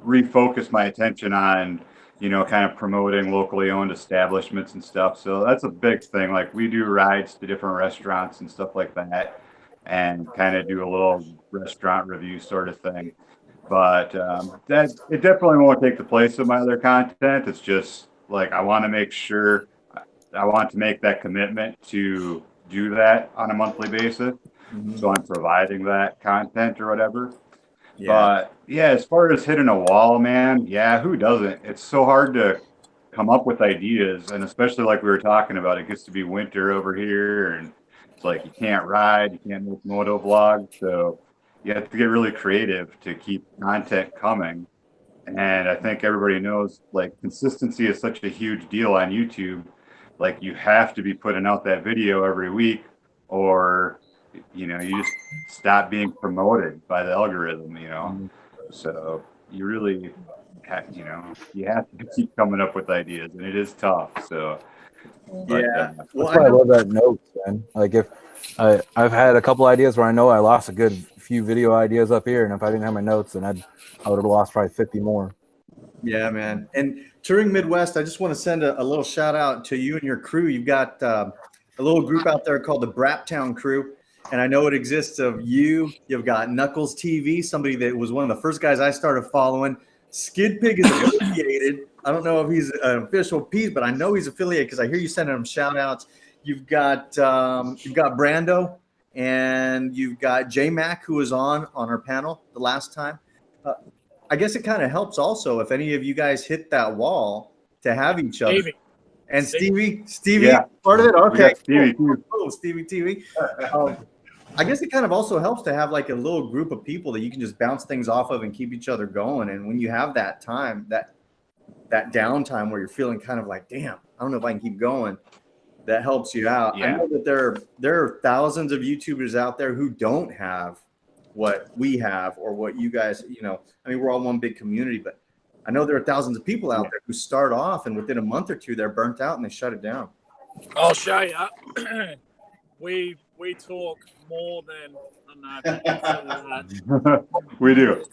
refocus my attention on, you know, kind of promoting locally owned establishments and stuff. So that's a big thing. Like we do rides to different restaurants and stuff like that, and kind of do a little restaurant review sort of thing. But that it definitely won't take the place of my other content. It's just like I want to make sure I want to make that commitment to do that on a monthly basis. So I'm providing that content or whatever. Yeah. But yeah, as far as hitting a wall, man, yeah, who doesn't? It's so hard to come up with ideas, and especially like we were talking about, it gets to be winter over here, and it's like you can't ride, you can't make moto vlogs, so you have to get really creative to keep content coming. And I think everybody knows like consistency is such a huge deal on YouTube. Like you have to be putting out that video every week, or you know, you just stop being promoted by the algorithm, you know. So you really have, you know, you have to keep coming up with ideas, and it is tough. So but, yeah, that's why I love that notes, man. Like if I've had a couple ideas where I know I lost a good few video ideas up here, and if I didn't have my notes, then I would have lost probably 50 more. Yeah, man. And Turing Midwest, I just want to send a little shout out to you and your crew. You've got a little group out there called the Braptown Crew. And I know it exists of you. You've got Knuckles TV, somebody that was one of the first guys I started following. Skid Pig is affiliated. I don't know if he's an official piece, but I know he's affiliated because I hear you sending him shout outs. You've got Brando, and you've got J Mac, who was on our panel the last time. I guess it kind of helps also if any of you guys hit that wall to have each other. Stevie. And Stevie, yeah. Part of it. Okay, Stevie, cool. Stevie TV. I guess it kind of also helps to have like a little group of people that you can just bounce things off of and keep each other going. And when you have that time, that downtime where you're feeling kind of like, damn, I don't know if I can keep going, that helps you out. Yeah. I know that there are thousands of YouTubers out there who don't have what we have or what you guys, you know, I mean, we're all one big community, but I know there are thousands of people out there who start off and within a month or two, they're burnt out and they shut it down. I'll show you. We talk more than we do.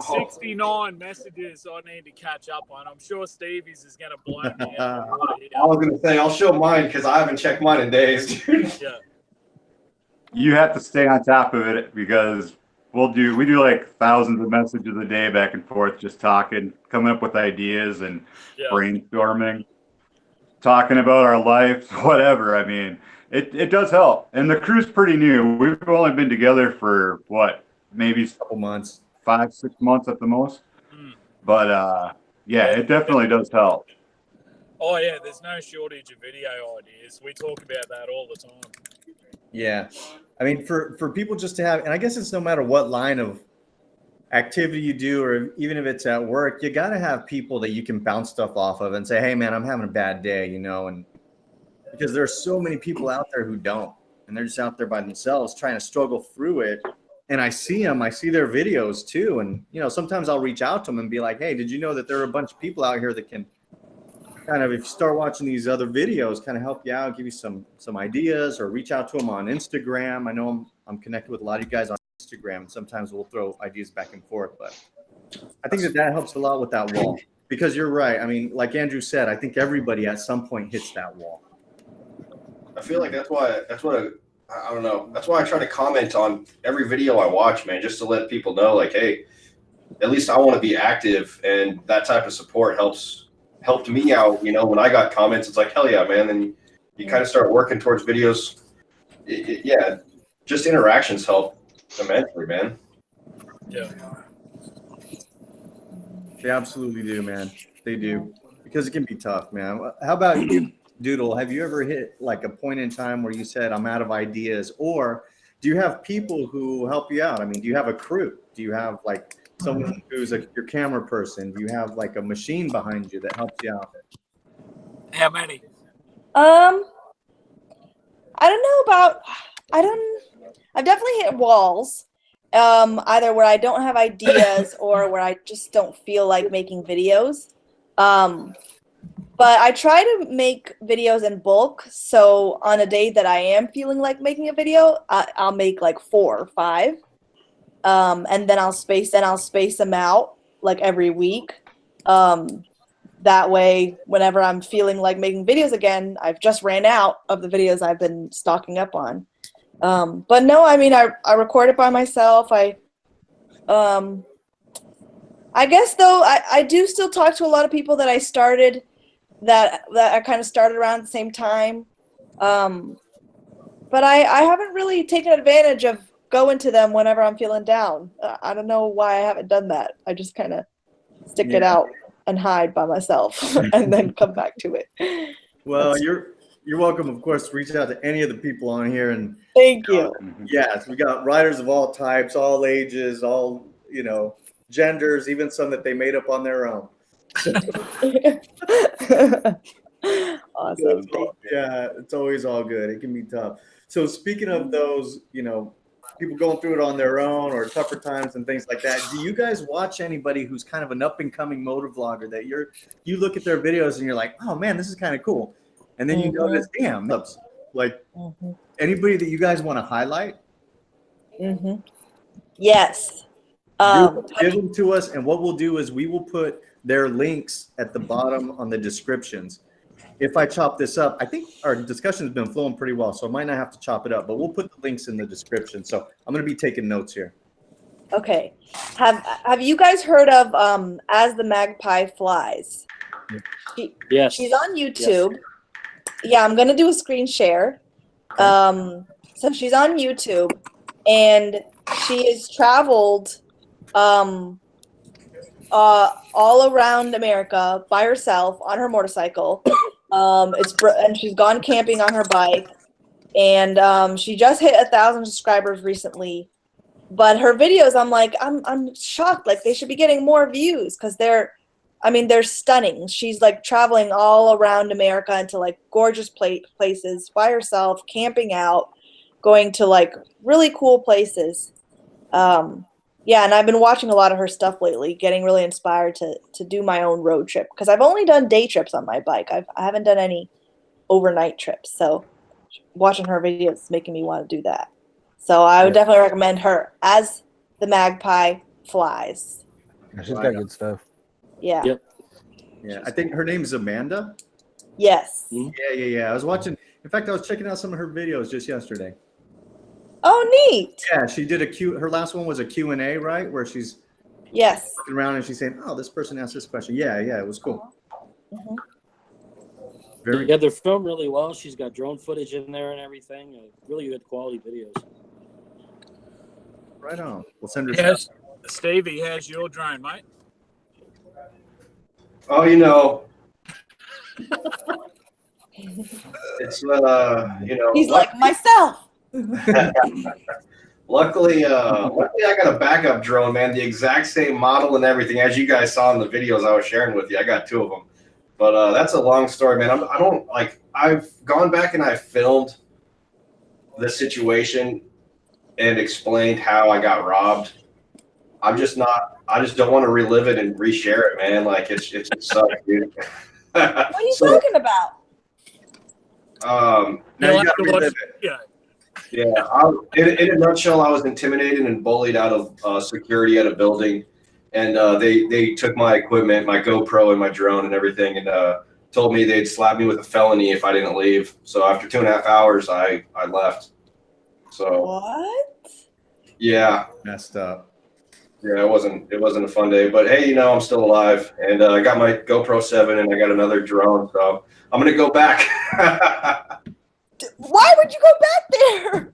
69 messages I need to catch up on. I'm sure Stevie's is going to blow me out. I was going to say, I'll show mine because I haven't checked mine in days, dude. Yeah. You have to stay on top of it because we do like thousands of messages a day back and forth, just talking, coming up with ideas and brainstorming, talking about our life, whatever. I mean, it does help. And the crew's pretty new. We've only been together for what, maybe a couple months, 5-6 months at the most. But Yeah, it definitely does help. Oh yeah, there's no shortage of video ideas. We talk about that all the time. Yeah. I mean, for people just to have, and I guess it's no matter what line of activity you do, or even if it's at work, you got to have people that you can bounce stuff off of and say, hey, man, I'm having a bad day, you know, and because there's so many people out there who don't, and they're just out there by themselves trying to struggle through it. And I see them, I see their videos too. And, you know, sometimes I'll reach out to them and be like, hey, did you know that there are a bunch of people out here that can kind of, if you start watching these other videos, kind of help you out, give you some ideas, or reach out to them on Instagram. I know I'm connected with a lot of you guys on Instagram, and sometimes we'll throw ideas back and forth, but I think that helps a lot with that wall, because you're right. I mean, like Andrew said, I think everybody at some point hits that wall. I feel like that's what I don't know. That's why I try to comment on every video I watch, man, just to let people know, like, hey, at least I want to be active, and that type of support helped me out. You know, when I got comments, it's like, hell yeah, man. Then you kind of start working towards videos. Yeah, just interactions help immensely, man. Yeah. They absolutely do, man. They do, because it can be tough, man. How about you, Doodle? Have you ever hit like a point in time where you said, I'm out of ideas? Or do you have people who help you out? I mean, do you have a crew? Do you have like someone who's your camera person? Do you have like a machine behind you that helps you out? How many? I don't know about. I've definitely hit walls. Either where I don't have ideas or where I just don't feel like making videos. But I try to make videos in bulk. So on a day that I am feeling like making a video, I'll make like 4 or 5. And then I'll space them out like every week. That way, whenever I'm feeling like making videos again, I've just ran out of the videos I've been stocking up on. But no, I mean, I record it by myself. I guess though, I do still talk to a lot of people that I started, that I kind of started around the same time. But I haven't really taken advantage of going to them whenever I'm feeling down. I don't know why I haven't done that. I just kind of stick it out and hide by myself and then come back to it. Well, you're welcome, of course, to reach out to any of the people on here. And thank you. Yes, we got writers of all types, all ages, all, you know, genders, even some that they made up on their own. Awesome. Yeah, it's always all good. It can be tough. So speaking of those, you know, people going through it on their own or tougher times and things like that, do you guys watch anybody who's kind of an up and coming motor vlogger that you look at their videos and you're like, oh man, this is kind of cool, and then you notice, damn, like anybody that you guys want to highlight? Yes. Give them to us, and what we'll do is we will put their links at the bottom on the descriptions. If I chop this up, I think our discussion has been flowing pretty well, so I might not have to chop it up, but we'll put the links in the description. So I'm going to be taking notes here. Okay. Have you guys heard of As the Magpie Flies? Yes. She's on YouTube. Yes. Yeah, I'm going to do a screen share. Okay. So she's on YouTube, and she has traveled all around America by herself on her motorcycle. And she's gone camping on her bike, and she just hit 1,000 subscribers recently. But her videos, I'm like, I'm shocked. Like, they should be getting more views because they're stunning. She's like traveling all around America into like gorgeous places by herself, camping out, going to like really cool places. Yeah, and I've been watching a lot of her stuff lately, getting really inspired to do my own road trip, because I've only done day trips on my bike. I haven't done any overnight trips, so watching her videos is making me want to do that. So I would definitely recommend her, As the Magpie Flies. She's got good stuff. Yeah. Yep. Yeah, I think her name is Amanda. Yes. Yeah. I was watching. In fact, I was checking out some of her videos just yesterday. Oh, neat. Yeah, she did her last one was a Q&A, right? Where she's looking around and she's saying, oh, this person asked this question. Yeah, it was cool. Yeah, they're filmed really well. She's got drone footage in there and everything. Really good quality videos. Right on. We'll send her. Stevie, how's your drone, mate? Oh, you know, it's He's like myself. luckily I got a backup drone, man. The exact same model and everything as you guys saw in the videos I was sharing with you. I got 2 of them, but that's a long story, man. I don't like. I've gone back and I filmed the situation and explained how I got robbed. I'm just not. I just don't want to relive it and reshare it, man. Like it sucks, dude. What are you talking about? Now you got to relive it. Yeah. Yeah. In a nutshell, I was intimidated and bullied out of security at a building, and they took my equipment, my GoPro and my drone and everything, and told me they'd slap me with a felony if I didn't leave. So after 2.5 hours, I left. So What? yeah, Messed up. yeah, it wasn't a fun day, but hey, I'm still alive, and I got my GoPro 7 and I got another drone, so I'm gonna go back. Why would you go back there?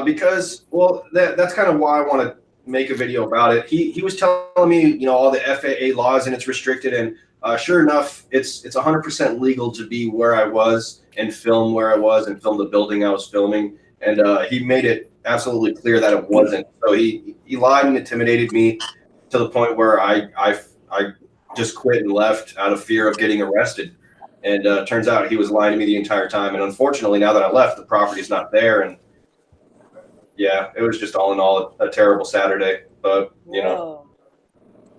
Because that's kind of why I want to make a video about it. He was telling me all the FAA laws and it's restricted, and sure enough, it's 100% legal to be where I was and film where I was and film the building I was filming, and he made it absolutely clear that it wasn't. So he lied and intimidated me to the point where I just quit and left out of fear of getting arrested. And turns out he was lying to me the entire time. And unfortunately, now that I left, the property's not there. And yeah, it was just all in all a terrible Saturday. But Whoa.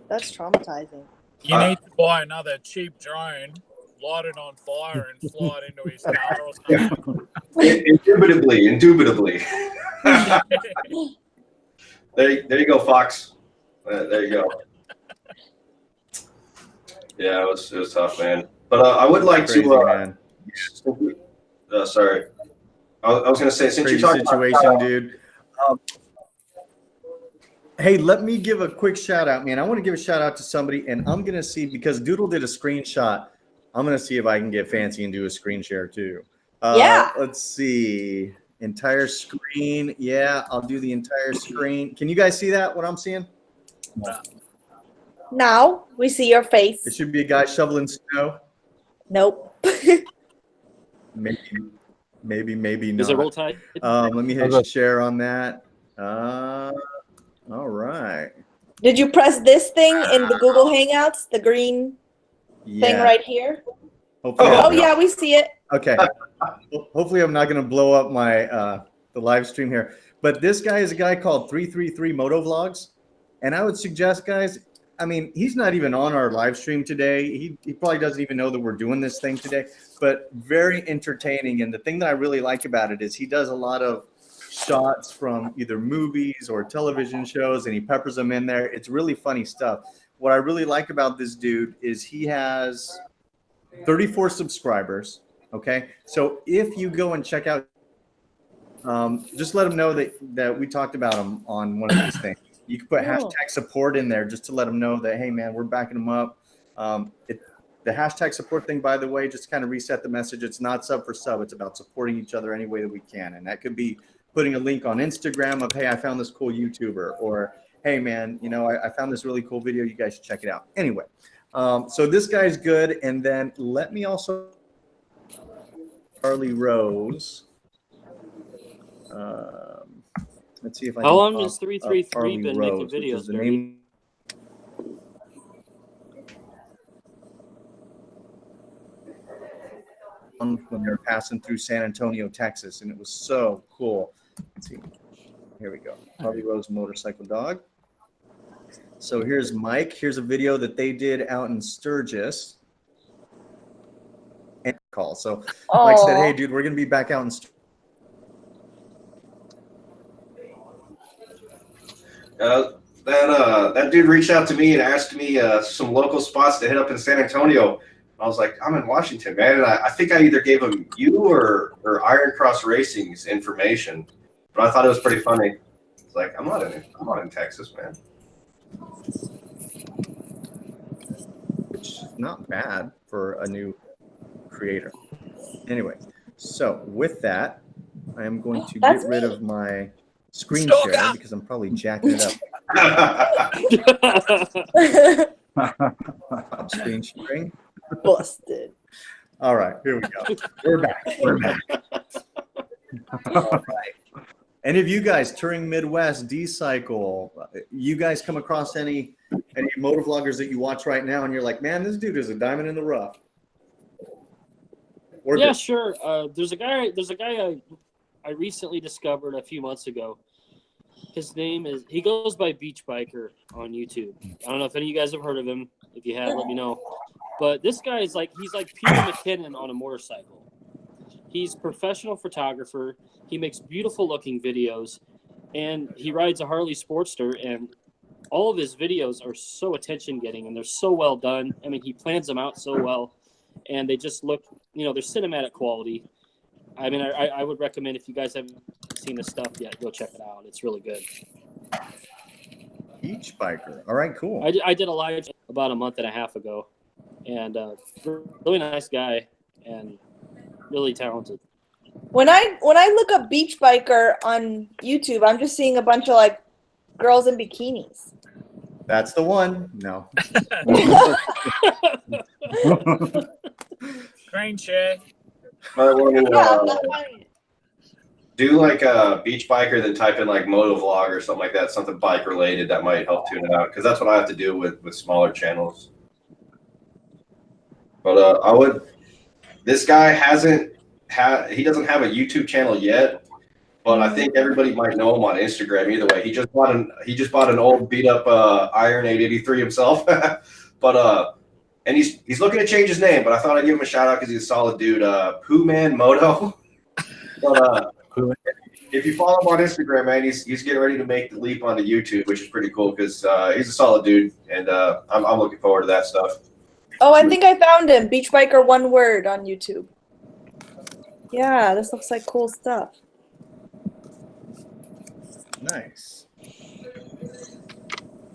That's traumatizing. You need to buy another cheap drone, light it on fire, and fly it into his car or something. Indubitably. There you go, Fox. There you go. Yeah, it was tough, man. But I would like Crazy, to. man. Sorry, I was going to say, since Crazy you're talking situation, about, dude. Hey, let me give a quick shout out, man. I want to give a shout out to somebody, and I'm going to see, because Doodle did a screenshot. I'm going to see if I can get fancy and do a screen share too. Yeah. Let's see. Entire screen. Yeah, I'll do the entire screen. Can you guys see that, what I'm seeing? Now we see your face. It should be a guy shoveling snow. Nope. Maybe not. Is it roll tide? Let me hit share on that. All right. Did you press this thing in the Google Hangouts, the green thing right here? Hopefully yeah, we see it. Okay. Hopefully I'm not going to blow up my the live stream here. But this guy is a guy called 333 Moto Vlogs. And I would suggest, guys, I mean, he's not even on our live stream today. He probably doesn't even know that we're doing this thing today, but very entertaining. And the thing that I really like about it is he does a lot of shots from either movies or television shows, and he peppers them in there. It's really funny stuff. What I really like about this dude is he has 34 subscribers. Okay. So if you go and check out, just let him know that we talked about him on one of these things. You can put hashtag support in there just to let them know that, hey, man, we're backing them up. The hashtag support thing, by the way, just kind of reset the message. It's not sub for sub. It's about supporting each other any way that we can. And that could be putting a link on Instagram of, hey, I found this cool YouTuber, or, hey, man, I found this really cool video. You guys should check it out. Anyway, so this guy's good. And then let me also Charlie Rose. Let's see if I How long has 333 been making videos? When they were passing through San Antonio, Texas, and it was so cool. Let's see. Here we go. Harley Rose Motorcycle Dog. So here's Mike. Here's a video that they did out in Sturgis. And call. So Mike said, "Hey, dude, we're gonna be back out in Sturgis." That dude reached out to me and asked me some local spots to hit up in San Antonio. I was like, I'm in Washington, man. And I think I either gave him you or Iron Cross Racing's information, but I thought it was pretty funny. It's like, I'm not in Texas, man. Which is not bad for a new creator. Anyway, so with that, I am going to get rid of my screen share because I'm probably jacking it up. Screen sharing. Busted. All right, here we go. We're back. We're back. All right. Any of you guys, Touring Midwest, D-Cycle, you guys come across any motovloggers that you watch right now and you're like, man, this dude is a diamond in the rough? Or Yeah, sure. There's a guy I recently discovered a few months ago. His name he goes by Beach Biker on YouTube. I don't know if any of you guys have heard of him. If you have, let me know. But this guy is he's like Peter McKinnon on a motorcycle. He's a professional photographer. He makes beautiful looking videos, and he rides a Harley Sportster, and all of his videos are so attention getting, and they're so well done. I mean, he plans them out so well, and they just look, they're cinematic quality. I mean, I would recommend, if you guys haven't seen this stuff yet, go check it out. It's really good. Beach Biker. All right, cool. I did a live about a month and a half ago, and really nice guy and really talented. When I look up Beach Biker on YouTube, I'm just seeing a bunch of girls in bikinis. That's the one. No. Screen share. I want Yeah, I'm to not finding it. do a beach biker, then type in motovlog or something like that, something bike related that might help tune it out, because that's what I have to do with smaller channels. But this guy he doesn't have a YouTube channel yet, but I think everybody might know him on Instagram. Either way, he just bought an old beat up Iron 883 himself, but and he's looking to change his name. But I thought I'd give him a shout out because he's a solid dude. Pooh Man Moto. But if you follow him on Instagram, man, he's getting ready to make the leap onto YouTube, which is pretty cool because he's a solid dude, and I'm looking forward to that stuff. Oh, I think I found him. Beach Biker, one word on YouTube. Yeah, this looks like cool stuff. Nice.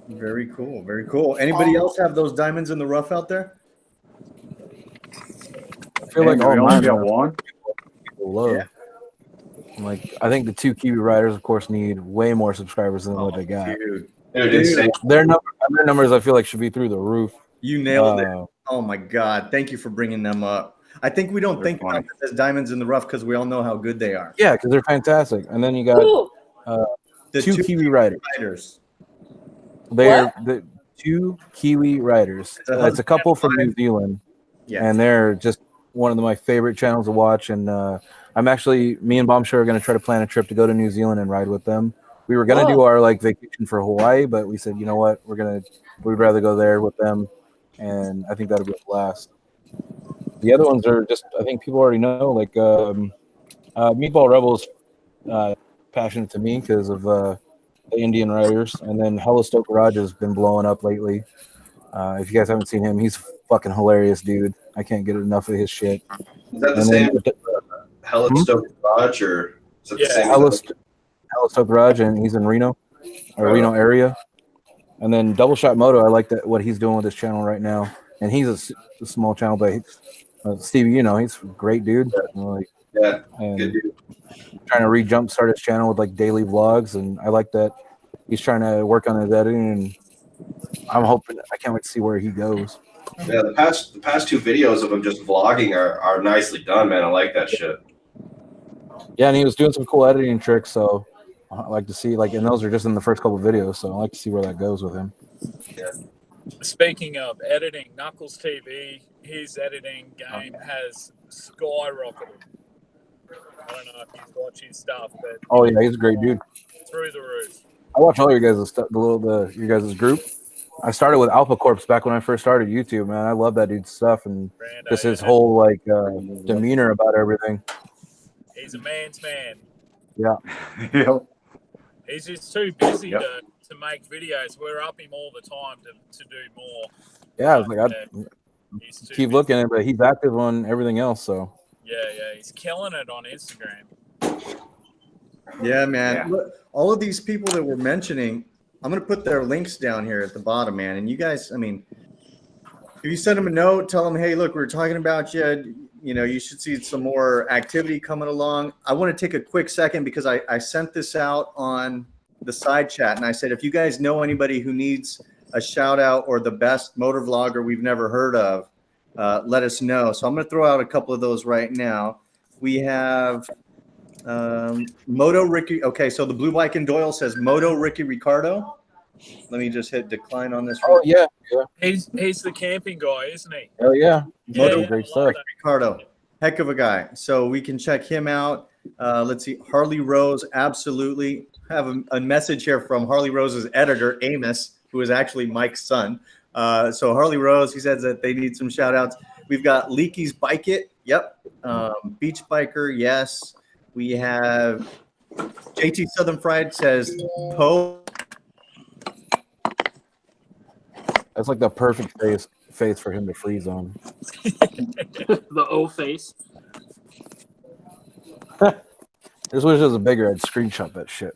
Very cool. Very cool. Anybody else have those diamonds in the rough out there? I feel like all we only mine got are one. people love. Yeah. I think the 2 Kiwi riders, of course, need way more subscribers than what they got. Dude, Dude, Their numbers, I feel like, should be through the roof. you nailed it. Oh my God. Thank you for bringing them up. I think we don't think about them as diamonds in the rough because we all know how good they are. Yeah, because they're fantastic. And then you got Ooh, The 2 Kiwi riders. riders. They're the 2 Kiwi riders. It's a couple from New Zealand, Yeah. and they're just one of my favorite channels to watch. And me and Bombshell are going to try to plan a trip to go to New Zealand and ride with them. We were going to do our vacation for Hawaii, but we said, you know what, we'd rather go there with them, and I think that'll be a blast. The other ones are just, I think people already know, Meatball Rebels, passionate to me because of the Indian riders, and then Hello Stoke Garage has been blowing up lately. If you guys haven't seen him, he's fucking hilarious, dude. I can't get enough of his shit. Is that the same Hello Stoke Garage, or is it the same? Hello Stoke Garage, and he's in Reno, Reno area. And then Double Shot Moto, I like what he's doing with his channel right now. And he's a small channel, but Stevie, he's a great dude. Yeah, good dude. Trying to jumpstart his channel with daily vlogs, and I like that he's trying to work on his editing, and I can't wait to see where he goes. Yeah, the past 2 videos of him just vlogging are nicely done, man. I like that shit. Yeah, and he was doing some cool editing tricks, so I like to see and those are just in the first couple of videos, so I like to see where that goes with him. Yeah. Speaking of editing, Knuckles TV, his editing game has skyrocketed. I don't know if you watch his stuff, but Oh yeah, he's a great dude. through the roof. I watch all your guys' stuff, your guys' group. I started with Alpha Corpse back when I first started YouTube, man. I love that dude's stuff and Brando, just his whole demeanor about everything. He's a man's man. Yeah. Yep. He's just too busy Yep. to make videos. We're up him all the time to do more. Yeah, I He's too keep busy. looking at it, but he's active on everything else, so. Yeah, he's killing it on Instagram. Yeah, man. Yeah. Look, all of these people that we're mentioning, I'm going to put their links down here at the bottom, man. And you guys, if you send them a note, tell them, hey, look, we're talking about you. You should see some more activity coming along. I want to take a quick second because I sent this out on the side chat, and I said, if you guys know anybody who needs a shout out or the best motor vlogger we've never heard of, let us know. So I'm going to throw out a couple of those right now. We have Moto Ricky. Okay, so the Blue Bike and Doyle says Moto Ricky Ricardo. Let me just hit decline on this. Oh yeah, yeah. He's the camping guy, isn't he? Hell yeah. Moto Great stuff. Ricardo, heck of a guy. So we can check him out. Let's see, Harley Rose, absolutely. Have a message here from Harley Rose's editor, Amos, who is actually Mike's son. So Harley Rose, he says that they need some shout outs. We've got Leaky's Bike It. Yep. Beach Biker. Yes. We have JT Southern Fried says Poe. That's like the perfect face for him to freeze on. The O face. This wish it was bigger. I'd screenshot that shit.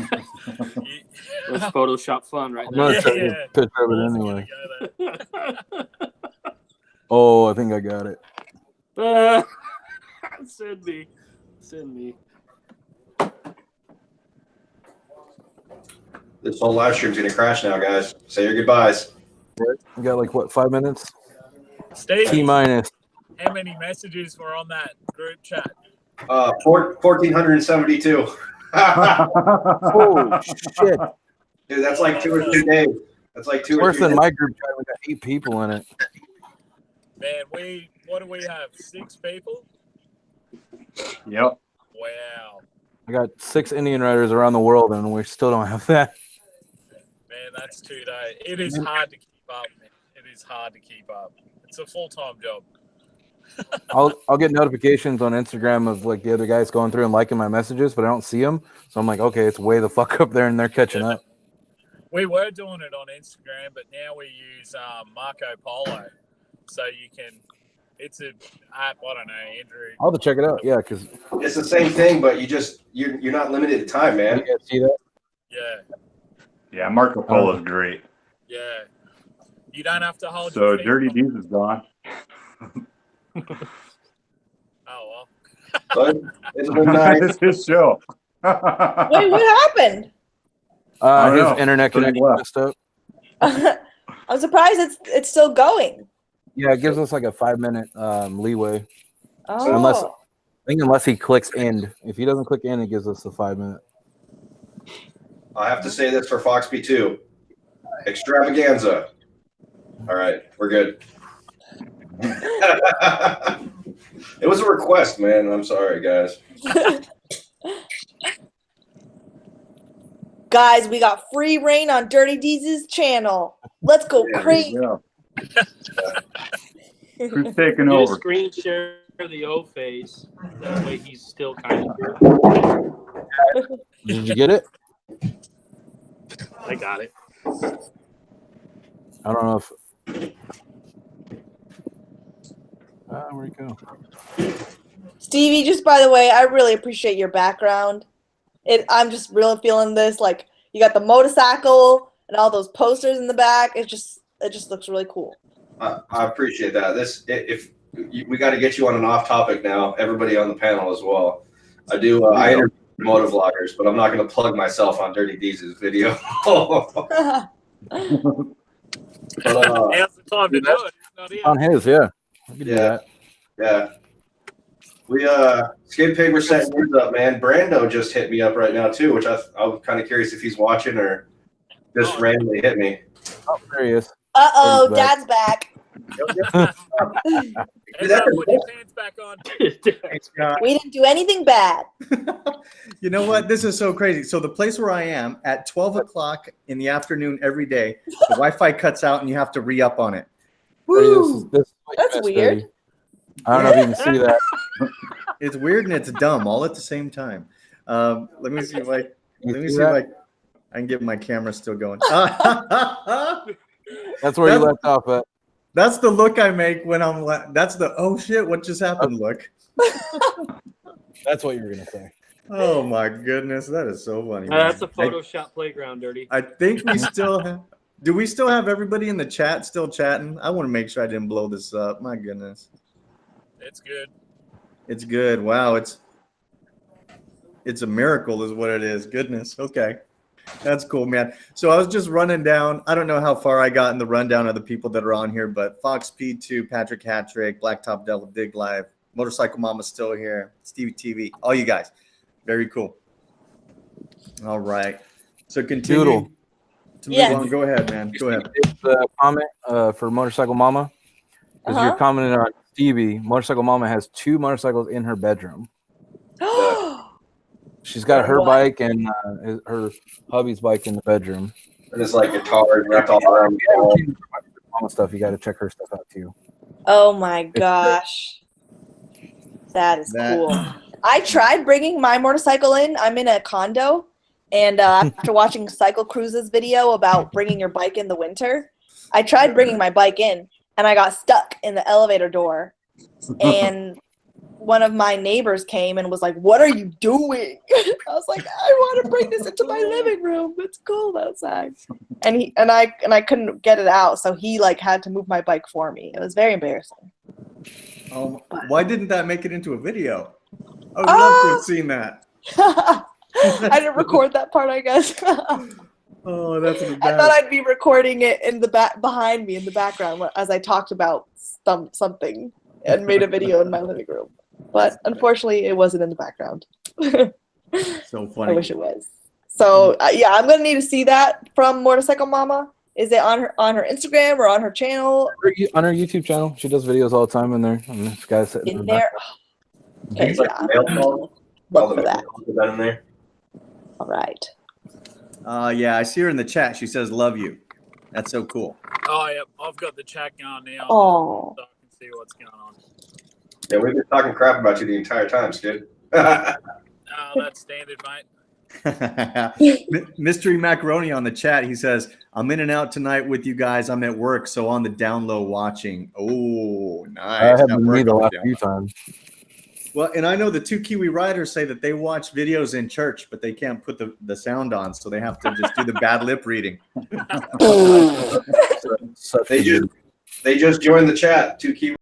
It was Photoshop fun right I'm now. gonna take a picture of it anyway. Oh, I think I got it. Send me. This whole live stream's gonna crash now, guys. Say your goodbyes. We got like what, 5 minutes? Steve, T minus. how many messages were on that group chat? 1,472. Oh shit! Dude, that's like 2 or 3 days. That's like 2 or 3 Worse than days. my group chat. We got 8 people in it. Man, what do we have? 6 people? Yep. Wow. I got 6 Indian riders around the world, and we still don't have that. Man, that's 2 days. It is hard to keep up, man. It is hard to keep up. It's a full-time job. I'll get notifications on Instagram of like the other guys going through and liking my messages, but I don't see them. So I'm like, okay, it's way the fuck up there, and they're catching up. We were doing it on Instagram, but now we use Marco Polo. So you can, it's an app, I don't know, Andrew. I'll have to check it out. Yeah, because It's the same thing, but you're not limited to time, man. you guys see that. Yeah, Yeah, Marco Polo's great. yeah. You don't have to hold So your feet Dirty on- Deez is gone. Oh, well. But it's been nice. It's his show. Wait, what happened? I don't His know. internet Something connection left. messed up. I'm surprised it's still going. Yeah, it gives us like a 5-minute leeway. Oh. Unless he clicks end. If he doesn't click end, it gives us a 5-minute. I have to say this for Foxby too. Extravaganza. All right, we're good. It was a request, man. I'm sorry, guys. Guys, we got free reign on Dirty Deez's channel. Let's go Yeah, crazy. Yeah. Who's taking You over? screen share the O face. That way he's still kind of here. Did you get it? I got it. I don't know if. Where'd it go? Stevie, just by the way, I really appreciate your background. I'm just really feeling this. Like, you got the motorcycle and all those posters in the back. It just looks really cool. I appreciate that. We got to get you on an off topic now. Everybody on the panel as well. I interview motovloggers, but I'm not going to plug myself on Dirty Deez's video. But, Now's the time to do it. It's not here. On his, yeah. I could do Yeah. that. yeah. We Skid Pig, we're setting yours up, man. Brando just hit me up right now too, which I'm kind of curious if he's watching or just randomly hit me. Oh, there he is. Uh-oh, He's back. Dad's back. Everyone put your pants back on. Thanks, God. We didn't do anything bad. You know what? This is so crazy. So the place where I am at 12 o'clock in the afternoon every day, the Wi-Fi cuts out and you have to re-up on it. Woo! This is That's best, weird. Eddie. I don't know if you can see that. It's weird and it's dumb all at the same time. Let me see if I can get my camera still going. That's where you left off at. That's the look I make when that's the oh shit, what just happened look. That's what you were gonna say. Oh my goodness, that is so funny. That's a man. Photoshop playground, Dirty. I think we still have. Do we still have everybody in the chat still chatting? I want to make sure I didn't blow this up. My goodness. It's good. It's good. Wow, it's a miracle is what it is. Goodness. Okay. That's cool, man. So I was just running down. I don't know how far I got in the rundown of the people that are on here, but Fox P2, Patrick Hattrick, Blacktop Devil, Dig Live, Motorcycle Mama's still here, Stevie TV, all you guys. Very cool. All right. So continue Doodle. to move Yes. on. Go ahead, man. Go ahead. The comment for Motorcycle Mama, because you're commenting on Stevie. Motorcycle Mama has 2 motorcycles in her bedroom. She's got her bike and her hubby's bike in the bedroom. And it's like guitars wrapped all around the wall. Mama stuff. You got to check her stuff out too. Oh my gosh. That is cool. I tried bringing my motorcycle in. I'm in a condo. And after watching Cycle Cruise's video about bringing your bike in the winter, I tried bringing my bike in, and I got stuck in the elevator door. And one of my neighbors came and was like, "What are you doing?" I was like, "I want to bring this into my living room. It's cold outside." And I couldn't get it out, so he like had to move my bike for me. It was very embarrassing. Why didn't that make it into a video? I would love to have seen that. I didn't record that part, I guess. Oh, that's the best. I thought I'd be recording it in the back behind me in the background as I talked about something and made a video in my living room. But unfortunately, it wasn't in the background. So funny. I wish it was. So yeah, I'm gonna need to see that from Motorcycle Mama. Is it on her Instagram or on her channel? On her YouTube channel, she does videos all the time in there. And this guy's sitting In there. Okay, It's like yeah. mail call. Look for that. In there. All right. Yeah, I see her in the chat. She says, "Love you." That's so cool. Oh, yeah. I've got the chat going now. Oh. So I can see what's going on. Yeah, we've been talking crap about you the entire time, Skid. Oh, that's standard, mate. Mystery Macaroni on the chat. He says, "I'm in and out tonight with you guys. I'm at work, so on the down low watching." Oh, nice. I have At been work me the on last down few low. times. Well, and I know the 2 Kiwi riders say that they watch videos in church, but they can't put the sound on, so they have to just do the bad lip reading. They just joined the chat. 2 Kiwi